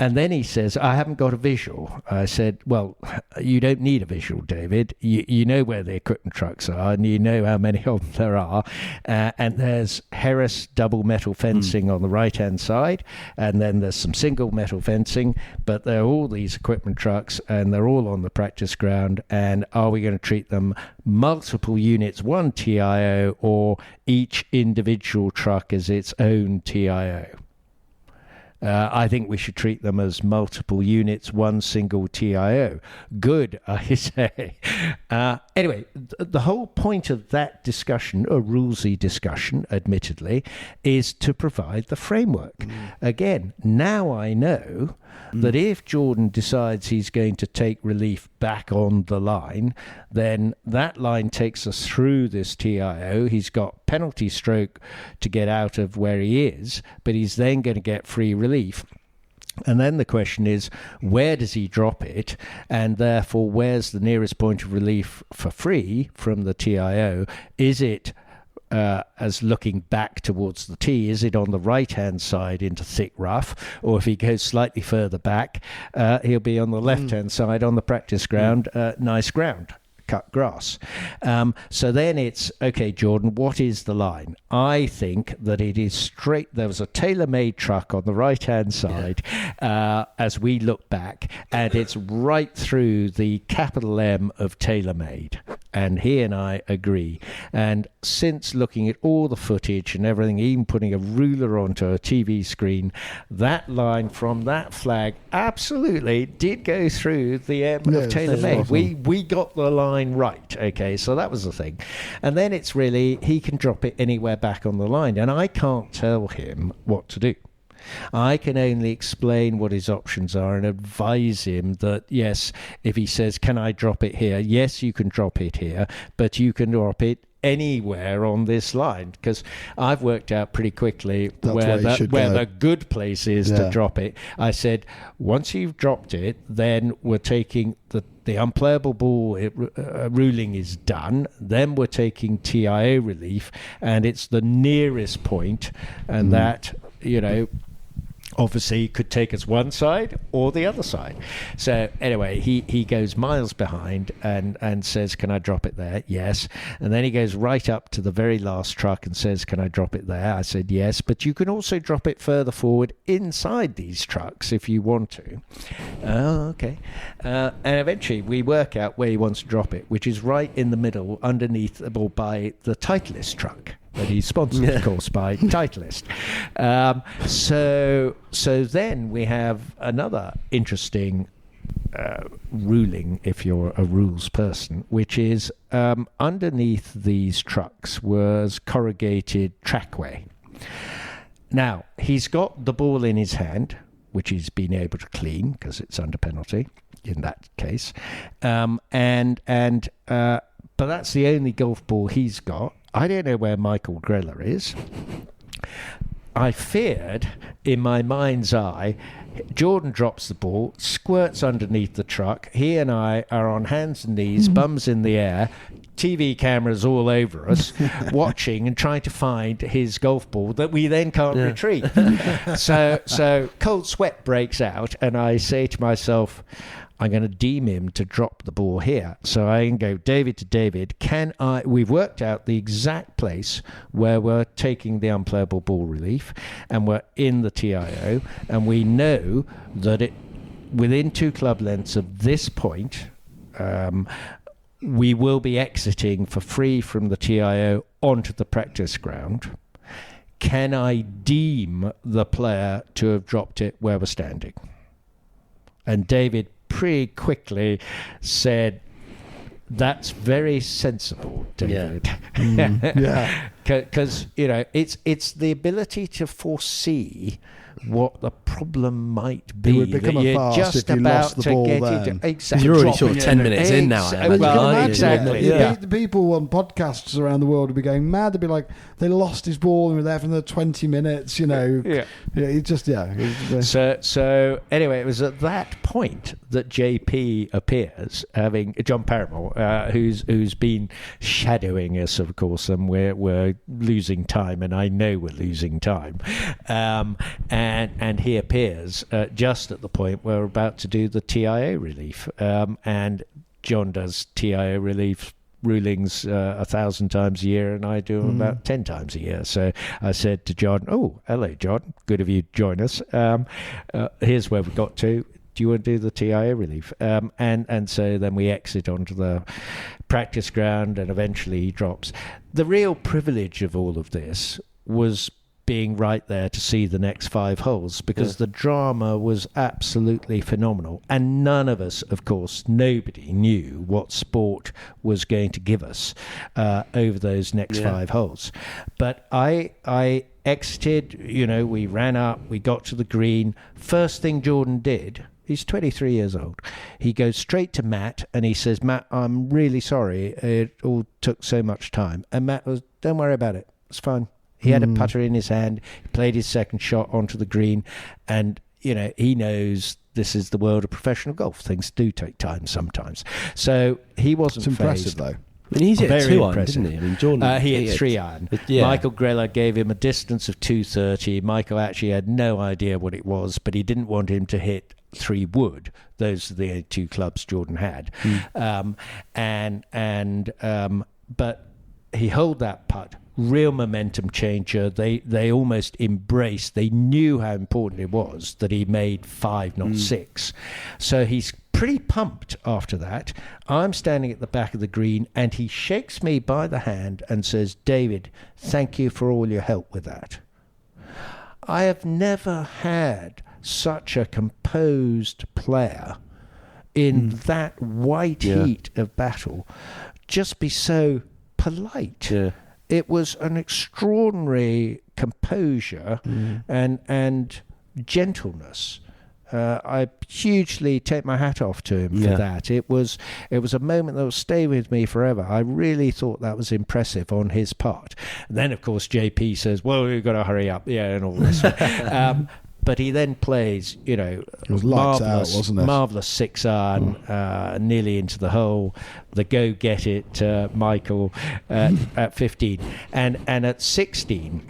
And then he says, I haven't got a visual. I said, well, you don't need a visual, David. You know where the equipment trucks are, and you know how many of them there are. And there's Harris double metal fencing on the right-hand side, and then there's some single metal fencing, but they're all these equipment trucks, and they're all on the practice ground. And are we going to treat them multiple units, one TIO, or each individual truck as its own TIO? I think we should treat them as multiple units, one single TIO. Good, I say. Anyway, the whole point of that discussion, a rulesy discussion, admittedly, is to provide the framework. Again, now I know that if Jordan decides he's going to take relief back on the line, then that line takes us through this TIO. He's got penalty stroke to get out of where he is, but he's then going to get free relief. And then the question is, where does he drop it? And therefore, where's the nearest point of relief for free from the TIO? Is it as looking back towards the tee? Is it on the right-hand side into thick rough? Or if he goes slightly further back, he'll be on the left-hand side on the practice ground, nice ground, cut grass. So then it's, okay, Jordan, what is the line? I think that it is straight. There was a tailor-made truck on the right-hand side as we look back, and it's right through the capital M of tailor-made. And he and I agree. And since looking at all the footage and everything, even putting a ruler onto a TV screen, that line from that flag absolutely did go through the M of tailor-made. Awesome. We got the line right. Okay, so that was the thing. And then it's really, he can drop it anywhere back on the line. And I can't tell him what to do. I can only explain what his options are and advise him that, yes, if he says, can I drop it here? Yes, you can drop it here, but you can drop it anywhere on this line, because I've worked out pretty quickly where the good place is to drop it. I said, once you've dropped it, then we're taking the unplayable ball ruling is done. Then we're taking TIO relief, and it's the nearest point, and that, obviously could take us one side or the other side. So anyway, he goes miles behind and says, can I drop it there? Yes. And then he goes right up to the very last truck and says, can I drop it there? I said, yes, but you can also drop it further forward inside these trucks if you want to. Oh, okay. And eventually we work out where he wants to drop it, which is right in the middle underneath or by the Titleist truck. That he's sponsored, of course, by Titleist. So then we have another interesting ruling, if you're a rules person, which is underneath these trucks was corrugated trackway. Now, he's got the ball in his hand, which he's been able to clean because it's under penalty in that case. But that's the only golf ball he's got. I don't know where Michael Greller is. I feared, in my mind's eye, Jordan drops the ball, squirts underneath the truck. He and I are on hands and knees, bums in the air, TV cameras all over us, watching and trying to find his golf ball that we then can't retrieve. So cold sweat breaks out, and I say to myself, I'm going to deem him to drop the ball here. So I can go David to David. We've worked out the exact place where we're taking the unplayable ball relief, and we're in the TIO, and we know that within 2 club lengths of this point, we will be exiting for free from the TIO onto the practice ground. Can I deem the player to have dropped it where we're standing? And David pretty quickly said, that's very sensible, David. Yeah. Because it's the ability to foresee what the problem might be. It would become a farce if you lost the ball then. Exactly. You're already sort of 10 minutes in now. I imagine, Well, aren't you? exactly. Yeah. The people on podcasts around the world would be going mad. They'd be like, they lost his ball and were there for the 20 minutes, Yeah. It just, So anyway, it was at that point that JP appears, having John Paramore, who's been shadowing us, of course, and we're losing time, and I know we're losing time. And he appears just at the point where we're about to do the TIO relief, and John does TIO relief rulings 1,000 times a year, and I do them about 10 times a year. So I said to John, "Oh, hello, John. Good of you to join us. Here's where we got to. Do you want to do the TIO relief?" And so then we exit onto the practice ground, and eventually he drops. The real privilege of all of this was being right there to see the next 5 holes, because the drama was absolutely phenomenal, and none of us, of course, nobody knew what sport was going to give us over those next 5 holes. But I exited, we ran up, we got to the green. First thing Jordan did, he's 23 years old, he goes straight to Matt and he says, "Matt, I'm really sorry, it all took so much time." And Matt was, "Don't worry about it, it's fine." He had a putter in his hand. He played his second shot onto the green. And, he knows this is the world of professional golf. Things do take time sometimes. So he wasn't It's impressive, fazed. though. I mean, he's hit Very 2 iron, impressive. didn't he? I mean, Jordan. He hit 3 iron. Yeah. Michael Grella gave him a distance of 230. Michael actually had no idea what it was, but he didn't want him to hit 3 wood. Those are the only 2 clubs Jordan had. But he held that putt. Real momentum changer. They almost embraced. They knew how important it was that he made 5, not 6. So he's pretty pumped after that. I'm standing at the back of the green, and he shakes me by the hand and says, "David, thank you for all your help with that." I have never had such a composed player in that white heat of battle just be so polite. Yeah. It was an extraordinary composure and gentleness. I hugely take my hat off to him for that. It was a moment that will stay with me forever. I really thought that was impressive on his part. And then, of course, JP says, "Well, we've got to hurry up," and all this. But he then plays, it was lights out, wasn't it? Marvellous 6 iron, nearly into the hole. The go get it, Michael, at 15. And at 16,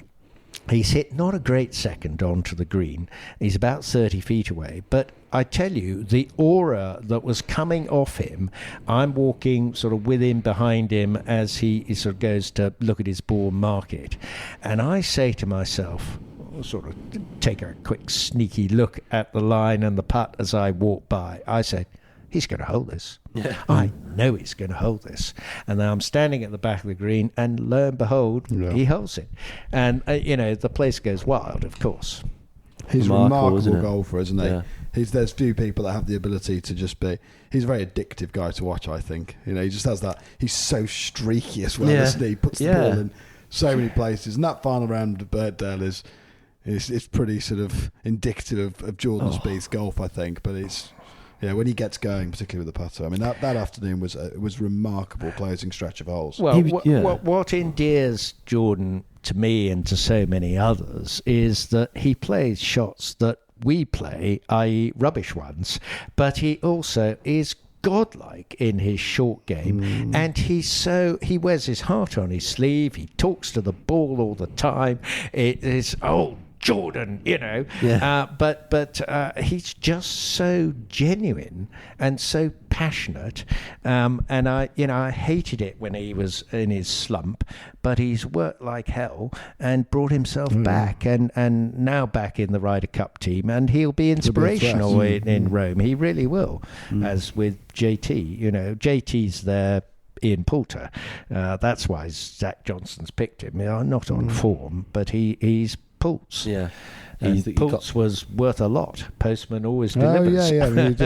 he's hit not a great second onto the green. He's about 30 feet away. But I tell you, the aura that was coming off him, I'm walking sort of with him, behind him, as he sort of goes to look at his ball, mark it. And I say to myself, sort of take a quick sneaky look at the line and the putt as I walk by, I said, "He's going to hold this. I know he's going to hold this." And then I'm standing at the back of the green, and lo and behold, he holds it. And, the place goes wild, of course. He's a remarkable golfer, isn't he? Yeah. There's few people that have the ability to just be. He's a very addictive guy to watch, I think. He just has that. He's so streaky as well, isn't he? He puts the ball in so many places. And that final round of Birkdale is pretty sort of indicative of Jordan Spieth's golf, I think. But it's when he gets going, particularly with the putter. I mean, that afternoon was remarkable closing stretch of holes. Well, what endears Jordan to me and to so many others is that he plays shots that we play, i.e. rubbish ones, but he also is godlike in his short game, and he wears his heart on his sleeve. He talks to the ball all the time. It is Jordan, but he's just so genuine and so passionate, and I hated it when he was in his slump, but he's worked like hell and brought himself back, and now back in the Ryder Cup team, and he'll be inspirational in Rome. He really will, as with JT. JT's there. Ian Poulter. That's why Zach Johnson's picked him. Not on form, but he's Pulse. Yeah. Pulse was worth a lot. Postman always delivers. I mean,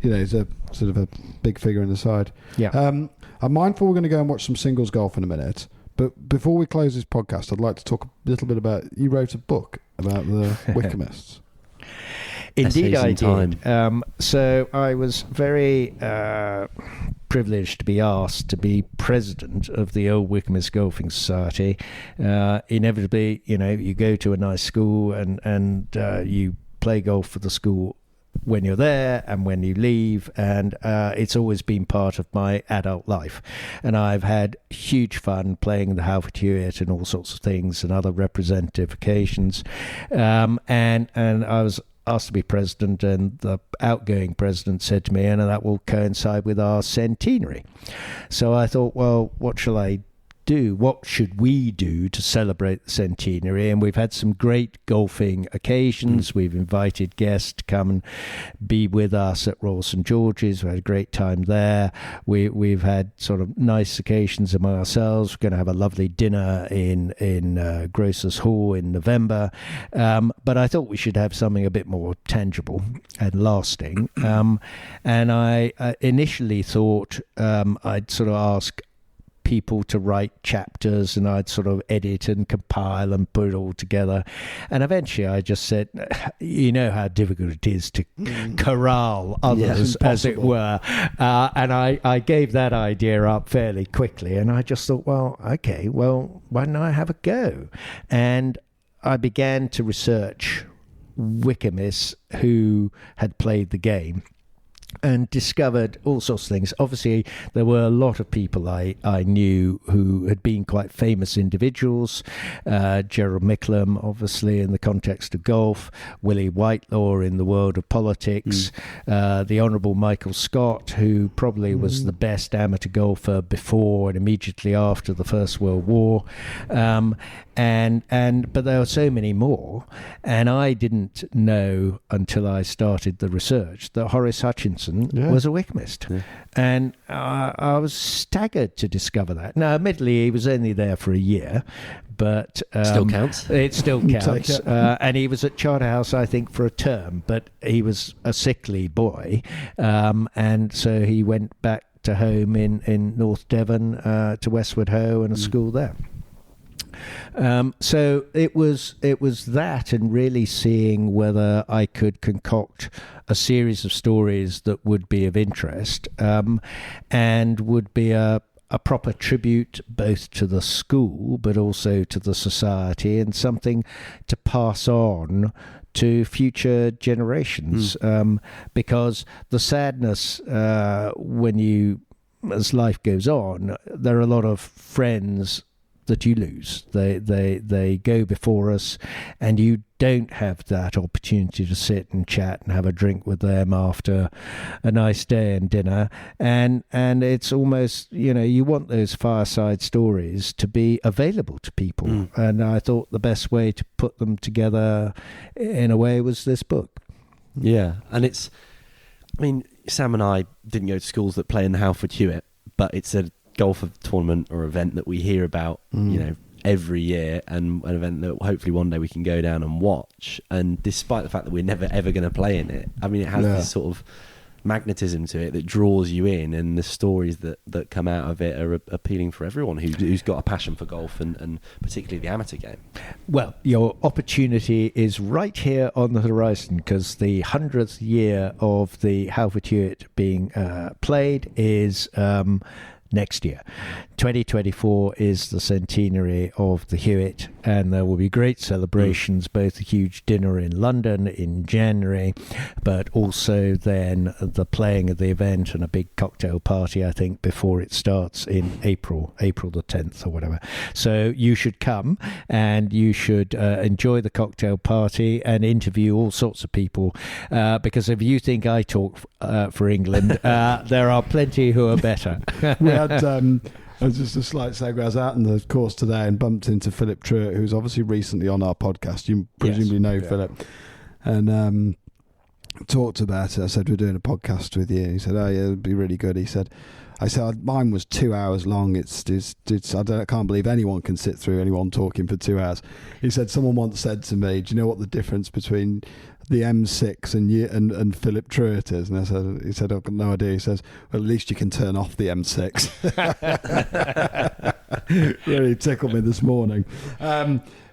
he's a sort of a big figure in the side. Yeah. I'm mindful we're going to go and watch some singles golf in a minute, but before we close this podcast, I'd like to talk a little bit about, you wrote a book about the Wickhamists. Indeed, I Essays in did. So I was very privileged to be asked to be president of the Old Wickham Golfing Society. Inevitably, you go to a nice school and you play golf for the school when you're there and when you leave, and it's always been part of my adult life. And I've had huge fun playing the Halford Hewitt and all sorts of things and other representative occasions. And I was asked to be president, and the outgoing president said to me, and that will coincide with our centenary. So I thought, well, what shall I do? What should we do to celebrate the centenary? And we've had some great golfing occasions. We've invited guests to come and be with us at Royal St George's. We had a great time there. We've had sort of nice occasions among ourselves. We're going to have a lovely dinner in Grocers Hall in November. But I thought we should have something a bit more tangible and lasting. And I initially thought I'd sort of ask people to write chapters, and I'd sort of edit and compile and put it all together. And eventually I just said, you know how difficult it is to corral others, as it were. And I gave that idea up fairly quickly, and I just thought, well, okay, well, why don't I have a go? And I began to research Wickhamists who had played the game, and discovered all sorts of things. Obviously, there were a lot of people I knew who had been quite famous individuals. Gerald Micklem, obviously, in the context of golf. Willie Whitelaw in the world of politics. The Honourable Michael Scott, who probably was the best amateur golfer before and immediately after the First World War. But there were so many more. And I didn't know until I started the research that Horace Hutchinson was a Wickhamist. Yeah. And I was staggered to discover that. Now, admittedly, he was only there for a year, but still counts. It still counts. And he was at Charterhouse, I think, for a term, but he was a sickly boy. And so he went back to home in North Devon, to Westward Ho, and a school there. So it was that, and really seeing whether I could concoct a series of stories that would be of interest, and would be a proper tribute both to the school but also to the society, and something to pass on to future generations. Because the sadness, as life goes on, there are a lot of friends that you lose. They go before us, and you don't have that opportunity to sit and chat and have a drink with them after a nice day and dinner. And it's almost, you want those fireside stories to be available to people. And I thought the best way to put them together in a way was this book. Yeah, and Sam and I didn't go to schools that play in the Halford Hewitt, but it's a golf tournament or event that we hear about, every year, and an event that hopefully one day we can go down and watch. And despite the fact that we're never ever going to play in it, it has this sort of magnetism to it that draws you in, and the stories that come out of it are appealing for everyone who's got a passion for golf, and particularly the amateur game. Well, your opportunity is right here on the horizon, because the 100th year of the Halford Hewitt being played is next year. 2024 is the centenary of the Hewitt, and there will be great celebrations, both a huge dinner in London in January, but also then the playing of the event and a big cocktail party, I think, before it starts in April the 10th or whatever. So you should come, and you should enjoy the cocktail party and interview all sorts of people, because if you think I talk for England, there are plenty who are better. We had just a slight segue. I was out in the course today and bumped into Philip Truitt, who's obviously recently on our podcast. You presumably know Philip. And talked about it. I said, we're doing a podcast with you. He said, oh yeah, it'd be really good. He said, I said mine was 2 hours long. It's I can't believe anyone can sit through anyone talking for 2 hours. He said someone once said to me, "Do you know what the difference between the M6 and Philip Truett is?" And he said, "I've got no idea." He says, "Well, at least you can turn off the M6." Really tickled me this morning.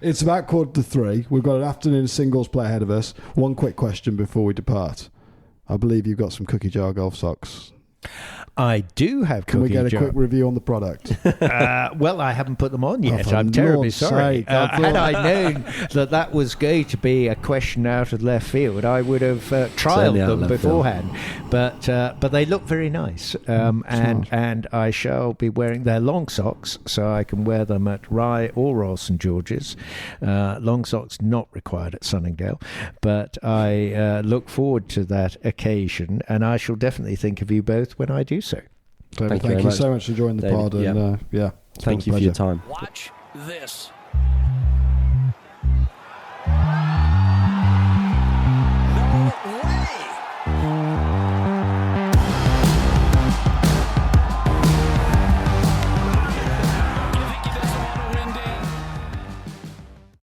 It's about 2:45. We've got an afternoon singles play ahead of us. One quick question before we depart. I believe you've got some Cookie Jar golf socks. I do have Can we Cookie get a Jar. quick review on the product? Well, I haven't put them on yet. for I'm terribly Lord's sorry. sake, I Had I known that was going to be a question out of left field, I would have trialed Certainly out them left beforehand. But they look very nice, and I shall be wearing their long socks, so I can wear them at Rye or Royal St George's. Long socks not required at Sunningdale, but I look forward to that occasion, and I shall definitely think of you both when I do so. David, Thank you very you so much. much for joining the David, pod. And, it's been Thank a you for your pleasure. time. Watch this.